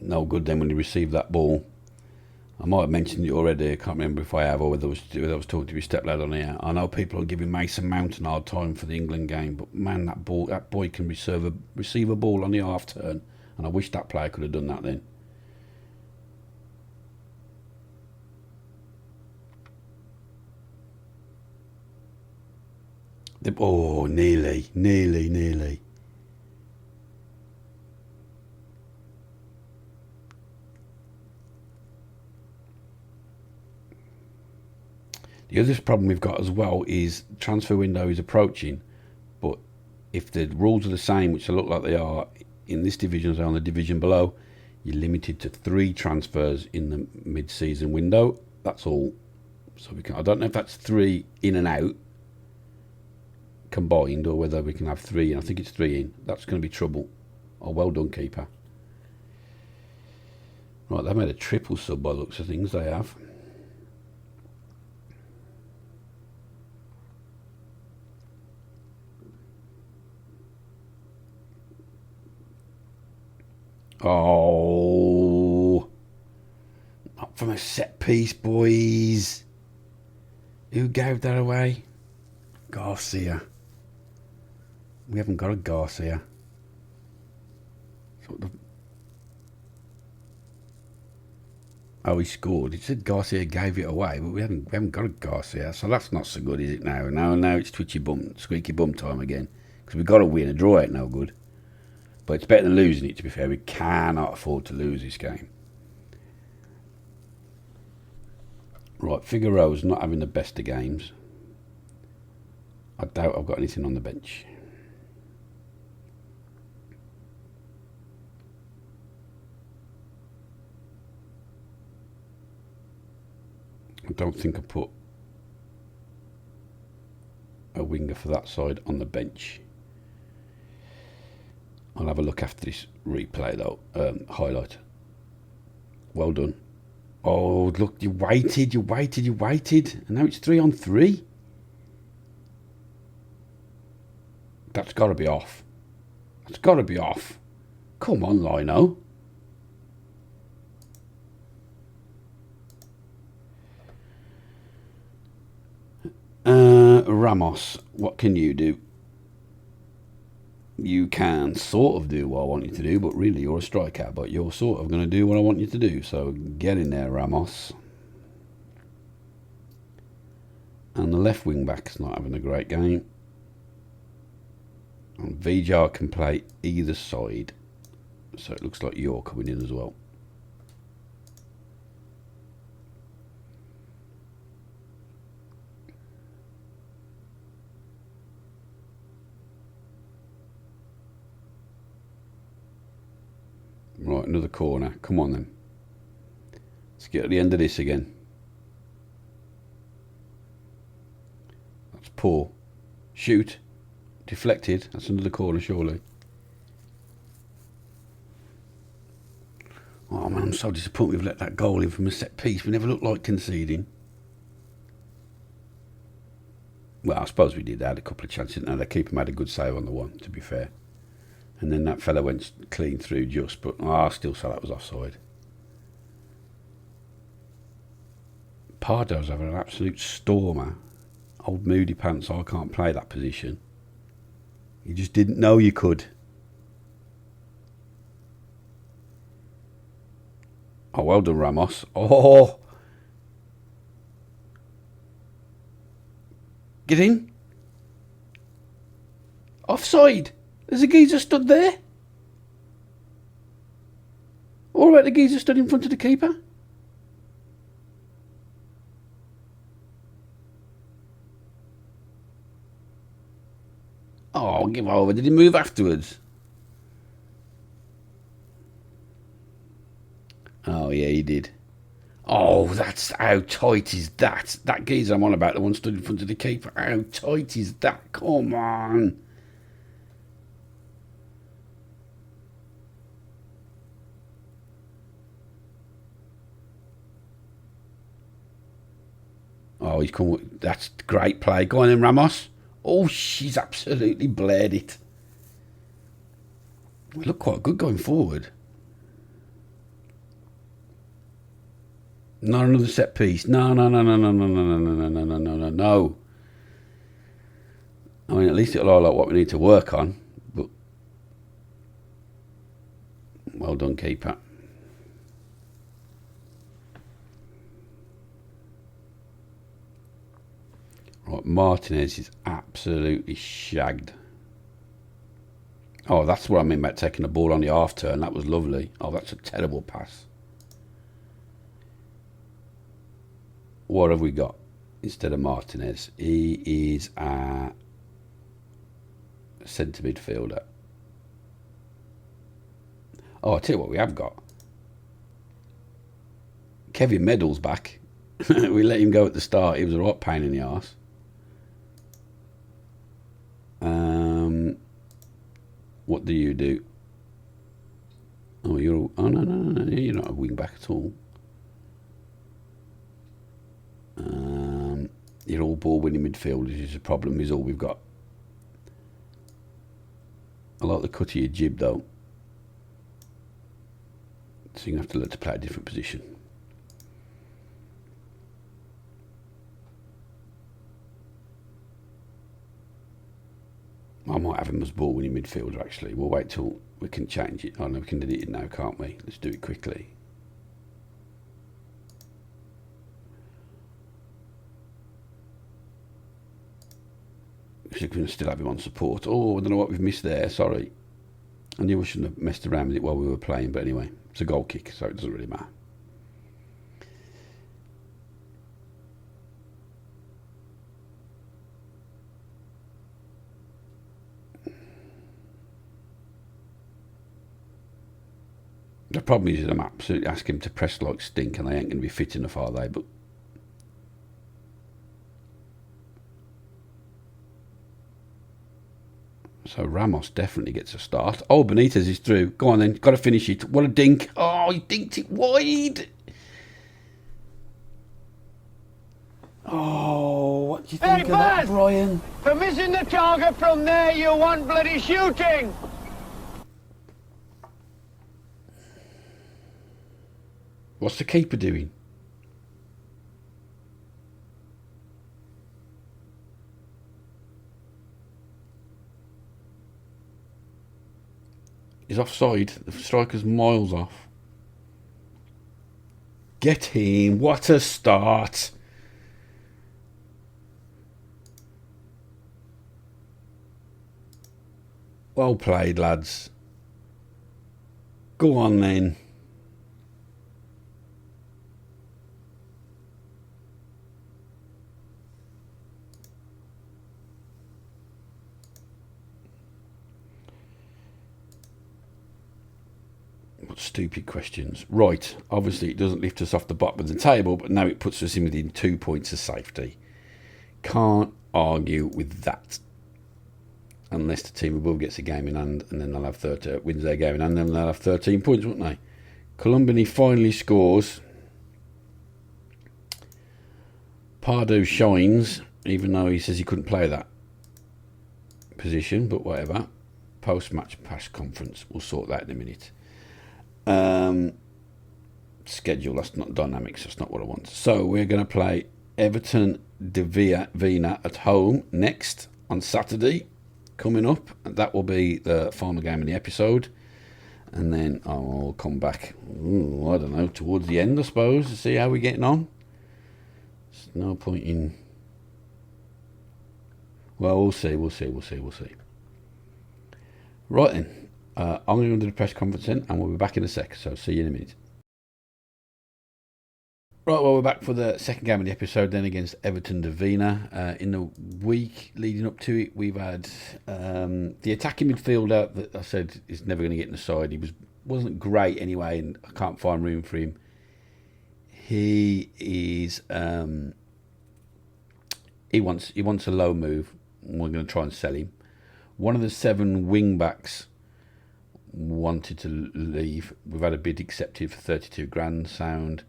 No good then when you received that ball. I might have mentioned it already. I can't remember if I have or whether I was talking to your stepdad on here. I know people are giving Mason Mount a hard time for the England game, but man, that boy can receive a ball on the half turn, and I wish that player could have done that then. Oh, nearly. The other problem we've got as well is transfer window is approaching, but if the rules are the same, which they look like they are in this division as on the division below, you're limited to 3 transfers in the mid-season window. That's all. So I don't know if that's 3 in and out combined or whether we can have 3 in. I think it's 3 in. That's going to be trouble. Oh, well done, keeper. Right, they've made a triple sub by the looks of things. They have. Oh, not from a set piece, boys. Who gave that away? Garcia. We haven't got a Garcia. Sort of. Oh, he scored. It said Garcia gave it away, but we haven't got a Garcia, so that's not so good, is it now? Now it's squeaky bum time again. Because we've got to win. A draw ain't no good. But it's better than losing it, to be fair. We cannot afford to lose this game. Right, Figueroa's not having the best of games. I doubt I've got anything on the bench. I don't think I put a winger for that side on the bench. I'll have a look after this replay though, highlight. Well done. Oh, look, you waited, and now it's 3-on-3. That's got to be off. That's got to be off. Come on, Lino. Ramos, what can you do? You can sort of do what I want you to do, but really you're a striker, but you're sort of going to do what I want you to do, so get in there, Ramos. And the left wing back's not having a great game. And Vijar can play either side, so it looks like you're coming in as well. Right, another corner. Come on then. Let's get at the end of this again. That's poor. Shoot. Deflected. That's another corner, surely. Oh man, I'm so disappointed we've let that goal in from a set piece. We never looked like conceding. Well, I suppose we did. They had a couple of chances. Now the keeper made a good save on the one, to be fair. And then that fella went clean through just, but I still say that was offside. Pardo's having an absolute stormer. Old moody pants, I can't play that position. You just didn't know you could. Oh, well done, Ramos. Oh! Get in. Offside. There's a geezer stood there. All right, the geezer stood in front of the keeper. Oh, give over. Did he move afterwards? Oh, yeah, he did. Oh, that's how tight is that? That geezer I'm on about, the one stood in front of the keeper. How tight is that? Come on. Oh, he's come. That's great play. Go on then, Ramos. Oh, she's absolutely blared it. We look quite good going forward. Not another set piece. No. I mean, at least it'll highlight what we need to work on. But well done, keeper. Right, Martinez is absolutely shagged. Oh, that's what I mean about taking the ball on the half turn. That was lovely. Oh, that's a terrible pass. What have we got instead of Martinez? He is a centre midfielder. Oh, I'll tell you what we have got. Kevin Meddle's back. We let him go at the start. He was a right pain in the arse. What do you do? Oh, you're... Oh, no. You're not a wing back at all. You're all ball-winning midfielders is a problem, is all we've got. I like the cut of your jib, though. So you have to learn to play a different position. I might have him as ball winning midfielder actually. We'll wait till we can change it. Oh no, we can delete it now, can't we? Let's do it quickly. We can still have him on support. Oh, I don't know what we've missed there, sorry. I knew we shouldn't have messed around with it while we were playing, but anyway, it's a goal kick, so it doesn't really matter. The problem is I'm absolutely asking him to press like stink and they ain't going to be fit enough, are they? But so Ramos definitely gets a start. Oh, Benitez is through. Go on then, got to finish it. What a dink. Oh, he dinked it wide. Oh, what do you think of that, Brian? For missing the target from there, you want bloody shooting. What's the keeper doing? He's offside. The striker's miles off. Get him. What a start. Well played, lads. Go on then. What stupid questions. Right, obviously it doesn't lift us off the bottom of the table, but now it puts us in within 2 points of safety. Can't argue with that. Unless the team above gets a game in hand, and then they'll have wins their game in hand, and then they'll have 13 points, won't they? Columbini finally scores. Pardew shines, even though he says he couldn't play that position, but whatever. Post-match press conference, we'll sort that in a minute. Schedule, that's not dynamics, that's not what I want. So we're going to play Everton de Vina at home next on Saturday. Coming up, and that will be the final game of the episode, and then I'll come back, I don't know, towards the end I suppose, to see how we're getting on. There's no point in, well, we'll see. Right then, I'm going to do the press conference then, and we'll be back in a sec, so see you in a minute. Right, well, we're back for the second game of the episode then against Everton de Vina. In the week leading up to it, we've had the attacking midfielder that I said is never going to get in the side. He wasn't great anyway, and I can't find room for him. He is he wants a low move. We're going to try and sell him. One of the 7 wing backs wanted to leave. We've had a bid accepted for 32 grand. Sound.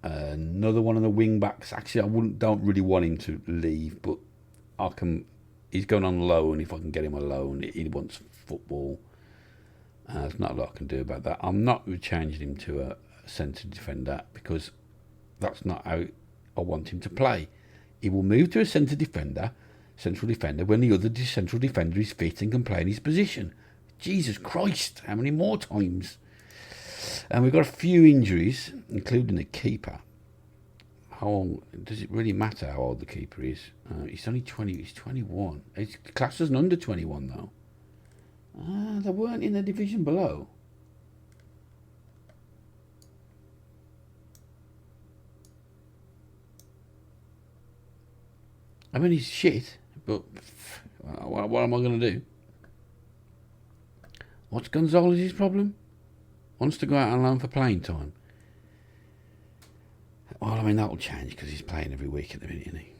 Another one of the wing backs. Actually, don't really want him to leave, but he's going on loan. If I can get him a loan, he wants football. There's not a lot I can do about that. I'm not changing him to a centre defender because that's not how I want him to play. He will move to a central defender when the other central defender is fit and can play in his position. Jesus Christ, how many more times? And we've got a few injuries, including the keeper. How old does it really matter how old the keeper is? He's only 20. He's 21. He's classed as an under 21 though. They weren't in the division below. I mean, he's shit, but what am I going to do? What's Gonzalez's problem? Wants to go out on loan for playing time. Well, I mean, that'll change because he's playing every week at the minute, isn't he?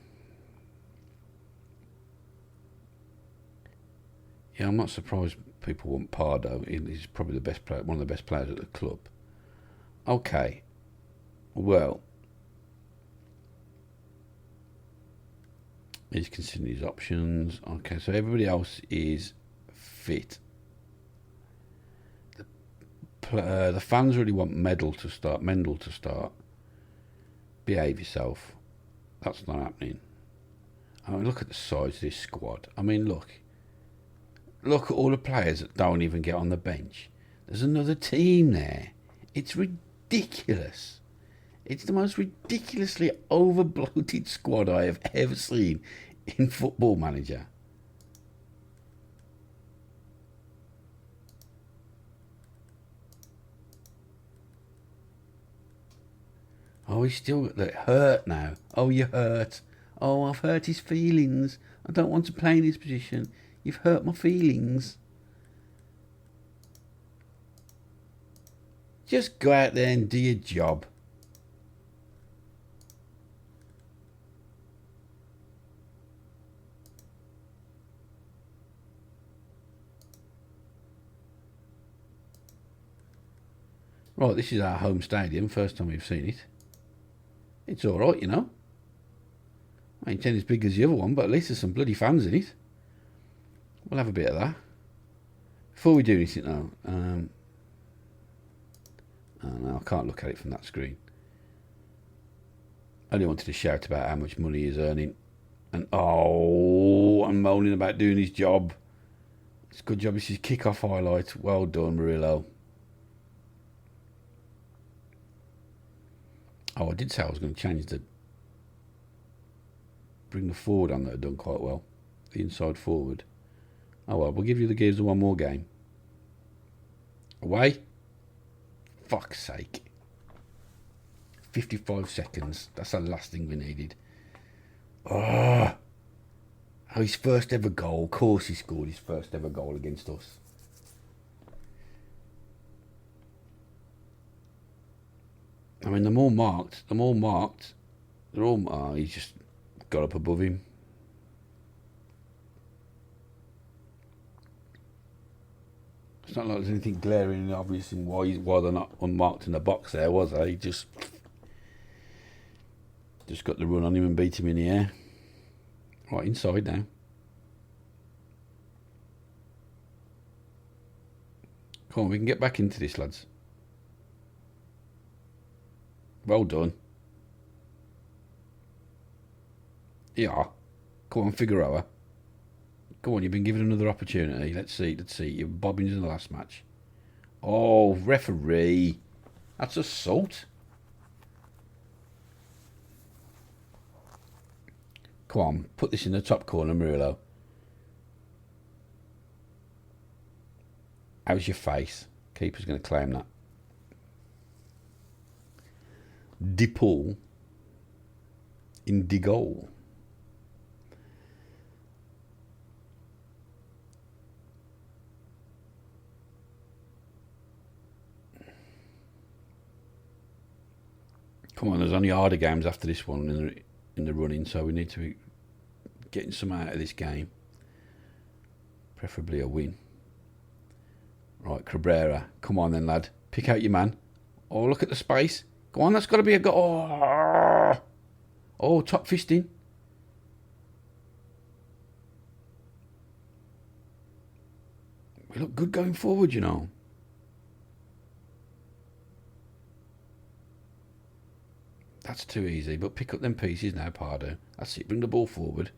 Yeah, I'm not surprised people want Pardo. He's probably the best player, one of the best players at the club. Okay. Well, he's considering his options. Okay, so everybody else is fit. The fans really want Mendel to start. Behave yourself. That's not happening. I mean, look at the size of this squad. I mean, look at all the players that don't even get on the bench. There's another team there. It's ridiculous. It's the most ridiculously over-bloated squad I have ever seen in Football Manager. Oh, he's still got that hurt now. Oh, you're hurt. Oh, I've hurt his feelings. I don't want to play in this position. You've hurt my feelings. Just go out there and do your job. Right, this is our home stadium. First time we've seen it. It's alright, you know. I ain't as big as the other one, but at least there's some bloody fans in it. We'll have a bit of that. Before we do anything now, oh no, I can't look at it from that screen. I only wanted to shout about how much money he's earning. And I'm moaning about doing his job. It's a good job. This is kick-off highlight. Well done, Murillo. Oh, I did say I was going to change bring the forward on that had done quite well. The inside forward. Oh well, we'll give you the Gears one more game. Away? Fuck's sake. 55 seconds. That's the last thing we needed. Oh, his first ever goal. Of course he scored his first ever goal against us. I mean, they're all marked. They're all... Oh, he's just got up above him. It's not like there's anything glaring and obvious in why they're not unmarked in the box there, was there? He just got the run on him and beat him in the air. Right, inside now. Come on, we can get back into this, lads. Well done. Yeah. Come on, Figueroa. Come on, you've been given another opportunity. Let's see. You're bobbing in the last match. Oh, referee. That's assault. Come on, put this in the top corner, Murillo. How's your face? Keeper's going to claim that. DePaul in the goal. Come on, there's only harder games after this one in the running, so we need to be getting some out of this game. Preferably a win. Right, Cabrera. Come on then, lad. Pick out your man. Oh, look at the space. Go on, that's got to be a goal. Oh, top fisting. We look good going forward, you know. That's too easy, but pick up them pieces now, Pardo. That's it, bring the ball forward.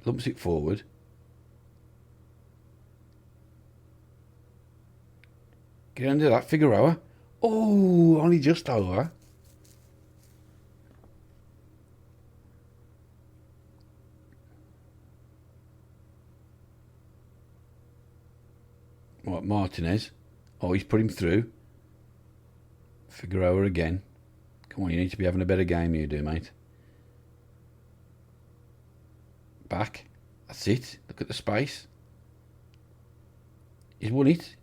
Lumps it forward. Get under that, Figueroa. Oh, only just over. Right, Martinez. Oh, he's put him through. Figueroa again. Come on, you need to be having a better game, you do, mate. Back. That's it. Look at the space. He's won it.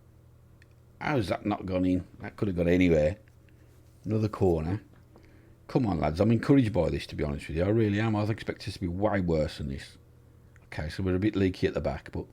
How's that not gone in? That could have got anywhere. Another corner. Come on, lads. I'm encouraged by this, to be honest with you. I really am. I was expecting this to be way worse than this. Okay, so we're a bit leaky at the back, but...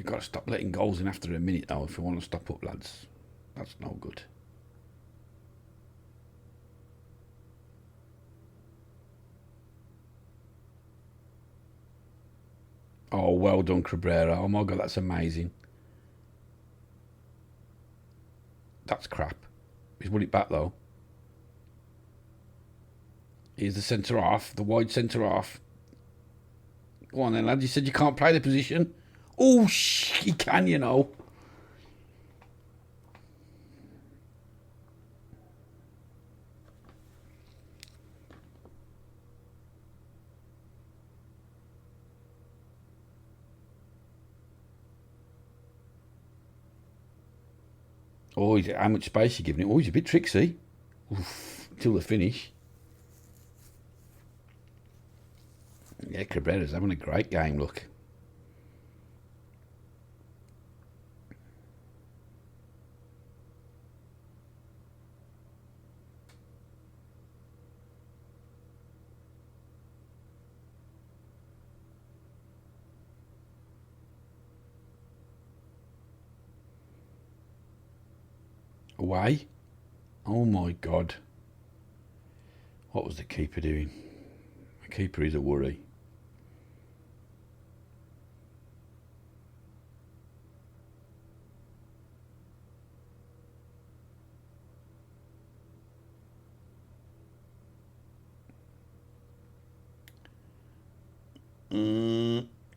got to stop letting goals in after a minute, though, if you want to stop up, lads. That's no good. Oh, well done, Cabrera. Oh, my God, that's amazing. That's crap. He's won it back, though. Here's the centre-half, the wide centre-half. Go on then, lad. You said you can't play the position. Oh, he can, you know. Oh, how much space you giving it? Oh, he's a bit tricksy. Oof, till the finish. Yeah, Cabrera's having a great game, look. Away. Oh my God. What was the keeper doing? The keeper is a worry.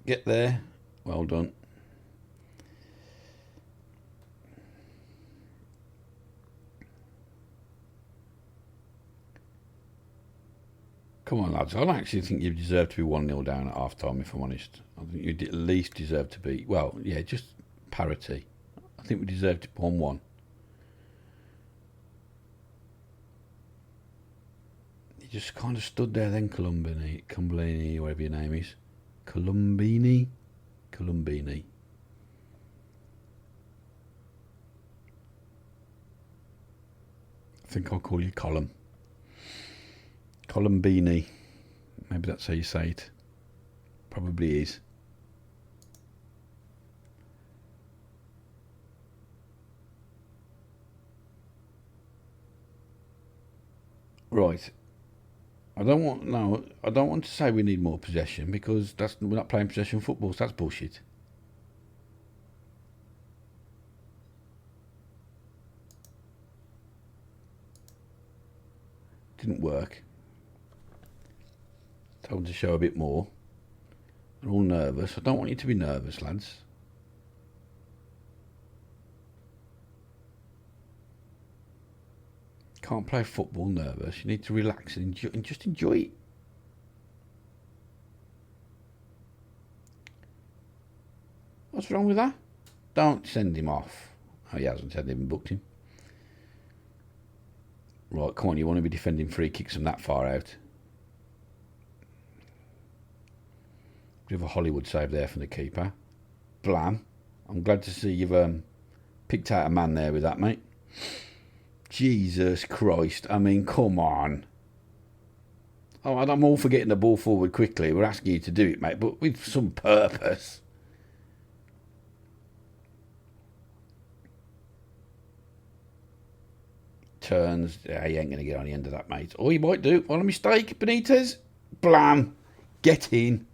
Get there. Well done. Come on, lads. I don't actually think you deserve to be 1-0 down at half-time, if I'm honest. I think you at least deserve to be... Well, yeah, just parity. I think we deserved 1-1. You just kind of stood there then, Columbini, whatever your name is. Columbini. I think I'll call you Colum. Columbini. Maybe that's how you say it. Probably is. Right. I don't want to say we need more possession because we're not playing possession football, so that's bullshit. Didn't work. Told them to show a bit more. They're all nervous. I don't want you to be nervous, lads. Can't play football nervous. You need to relax and just enjoy it. What's wrong with that? Don't send him off. Oh, he hasn't said they even booked him. Right, come on, you want to be defending free kicks from that far out. Bit of a Hollywood save there from the keeper. Blam. I'm glad to see you've picked out a man there with that, mate. Jesus Christ. I mean, come on. Oh, I'm all for getting the ball forward quickly. We're asking you to do it, mate, but with some purpose. Turns. Yeah, he ain't going to get on the end of that, mate. Or he might do. What a mistake, Benitez. Blam. Get in.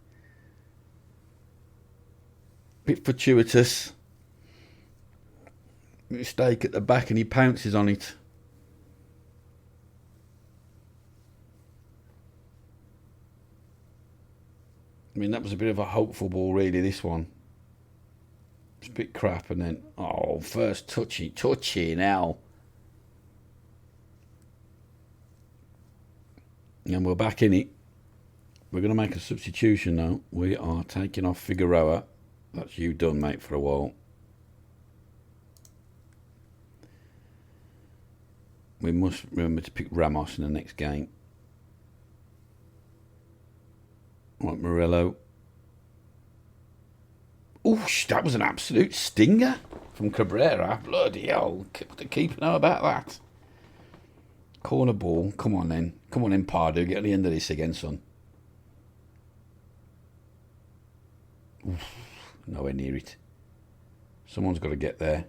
Bit fortuitous. Mistake at the back and he pounces on it. I mean, that was a bit of a hopeful ball, really, this one. It's a bit crap, and then... Oh, first touchy now. And we're back in it. We're going to make a substitution now. We are taking off Figueroa. That's you done, mate, for a while. We must remember to pick Ramos in the next game. Right, Morello. Oh, that was an absolute stinger from Cabrera. Bloody hell. What the keeper know about that? Corner ball. Come on then. Come on then, Pardew. Get to the end of this again, son. Oof, nowhere near it. Someone's got to get there.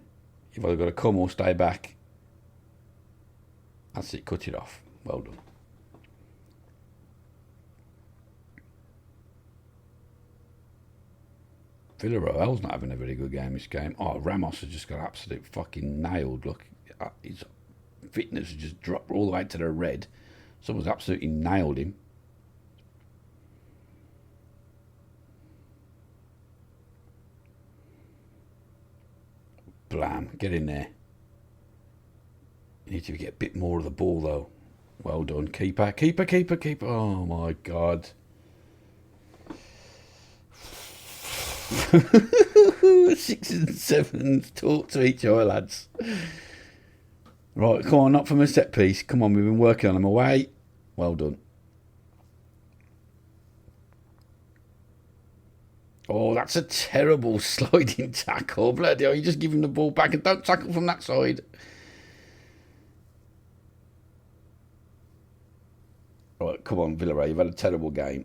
You've either got to come or stay back. That's it, cut it off. Well done. Villarreal's not having a very good game this game. Oh, Ramos has just got absolute fucking nailed. Look, his fitness has just dropped all the way to the red. Someone's absolutely nailed him. Blam, get in there. You need to get a bit more of the ball though. Well done, keeper, keeper, keeper, keeper. Oh my God. Sixes and sevens, talk to each other, lads. Right, come on, not from a set piece. Come on, we've been working on them. Away. Well done. Oh, that's a terrible sliding tackle. Bloody hell, you just give him the ball back and don't tackle from that side. Right, come on, Villarreal, you've had a terrible game.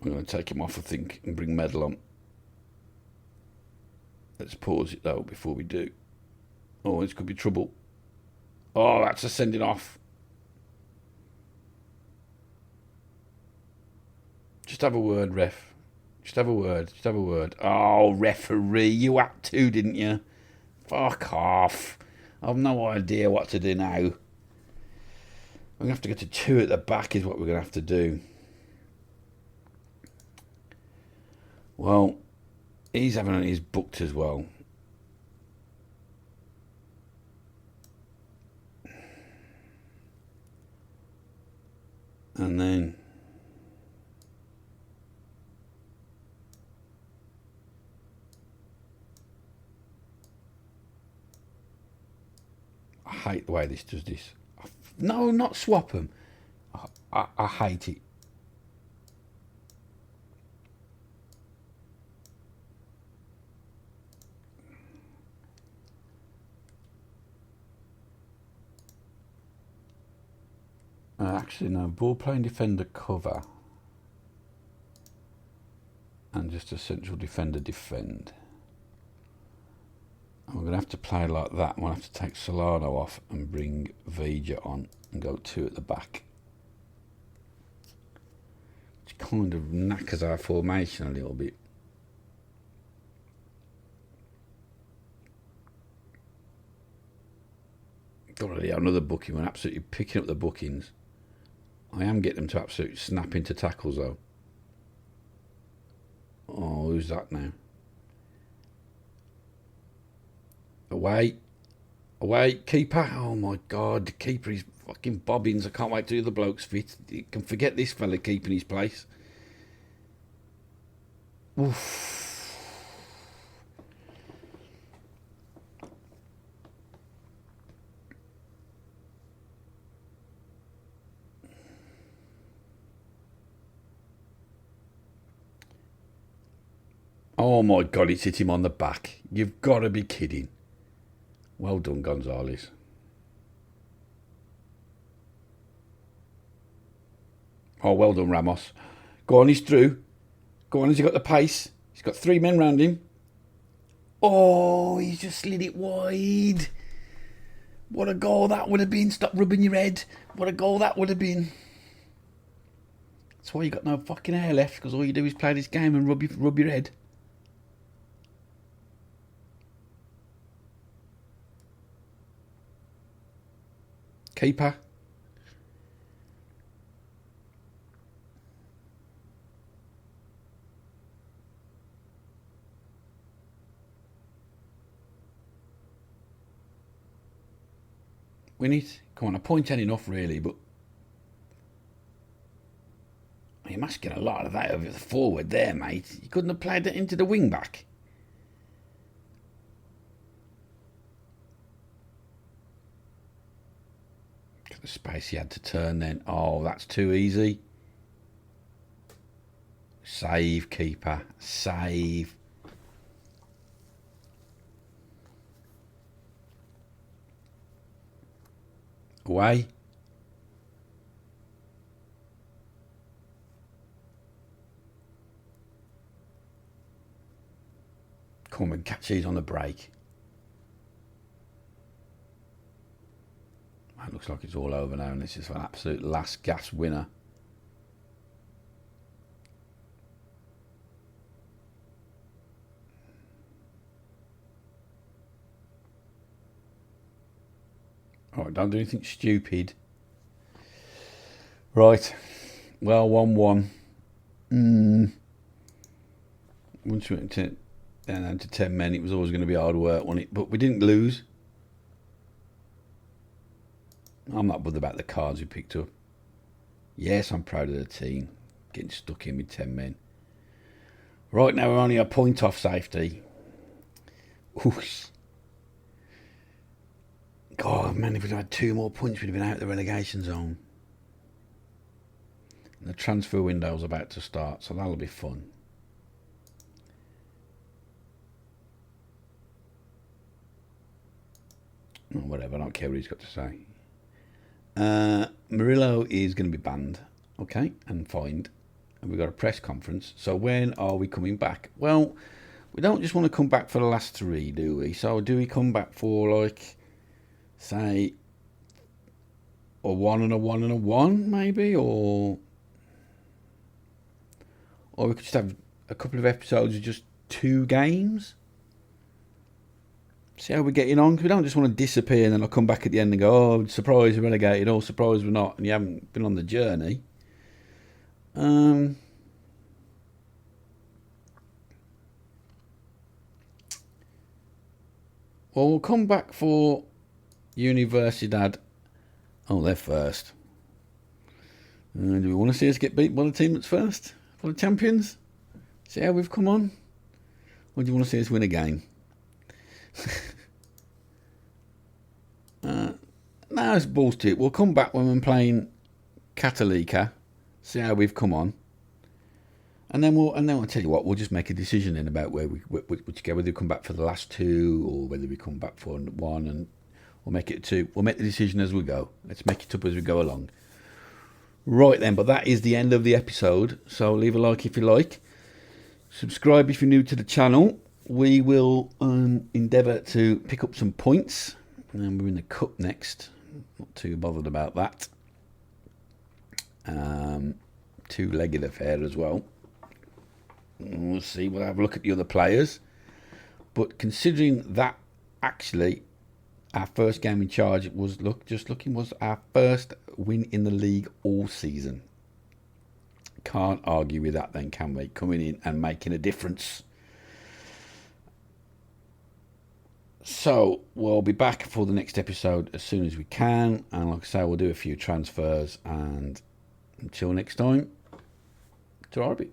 I'm going to take him off, I think, and bring Medal on. Let's pause it, though, before we do. Oh, this could be trouble. Oh, that's a sending off. Just have a word, ref. Just have a word. Just have a word. Oh, referee, you had to, didn't you? Fuck off. I've no idea what to do now. We're going to have to get to 2 at the back is what we're going to have to do. Well, he's having his booked as well. And then I hate the way this does this. No, not swap them. I hate it. Actually, no. Ball playing defender cover. And just a central defender defend. And we're going to have to play like that. We'll have to take Solano off and bring Vija on and go 2 at the back. Which kind of knackers our formation a little bit. Already another booking. We're absolutely picking up the bookings. I am getting them to absolutely snap into tackles though. Oh, who's that now? Away. Away. Keeper. Oh my God. The keeper is fucking bobbins. I can't wait till the bloke's fit. You can forget this fella keeping his place. Oof. Oh my God, it's hit him on the back. You've got to be kidding. Well done, Gonzalez. Oh, well done, Ramos. Go on, he's through. Go on, has he got the pace? He's got 3 men round him. Oh, he's just slid it wide. What a goal that would have been. Stop rubbing your head. What a goal that would have been. That's why you got no fucking hair left, because all you do is play this game and rub your head. Keeper. Win it. Come on, a point ain't enough really, but you must get a lot of that over the forward there, mate. You couldn't have played it into the wing back. Got the space he had to turn then. Oh, that's too easy. Save, keeper. Save. Away. catch these on the break. It looks like it's all over now, and this is an absolute last gasp winner. Alright, don't do anything stupid. Right. Well, 1-1. Once we went down to 10 men, it was always going to be hard work, wasn't it? But we didn't lose. I'm not bothered about the cards we picked up. Yes, I'm proud of the team. Getting stuck in with 10 men. Right, now we're only a point off safety. Oof. God, man, if we'd had 2 more points, we'd have been out of the relegation zone. And the transfer window's about to start, so that'll be fun. Oh, whatever, I don't care what he's got to say. Murillo is going to be banned, okay, and fined. And we've got a press conference. So when are we coming back? Well, we don't just want to come back for the last 3, do we? So do we come back for, like, say, a 1 and a 1 and a 1, maybe? Or we could just have a couple of episodes of just 2 games? See how we're getting on, because we don't just want to disappear and then I'll come back at the end and go, oh, surprise, we're relegated, or surprise, we're not, and you haven't been on the journey. Well, we'll come back for Universidad. Oh, they're first. Do we want to see us get beat by the team that's first? For the champions? See how we've come on? Or do you want to see us win a game? No, it's bullshit. We'll come back when we're playing Catalica, see how we've come on, and then I'll tell you what, we'll just make a decision then about which go, whether we come back for the last 2 or whether we come back for 1, and we'll make it 2. We'll make the decision as we go. Let's make it up as we go along. Right then, but that is the end of the episode. So leave a like if you like. Subscribe if you're new to the channel. We will endeavour to pick up some points. And we're in the cup next. Not too bothered about that. 2-legged affair as well. We'll see. We'll have a look at the other players. But considering that actually our first game in charge was was our first win in the league all season. Can't argue with that then, can we? Coming in and making a difference. So we'll be back for the next episode as soon as we can, and like I say, we'll do a few transfers, and until next time, to Arbit.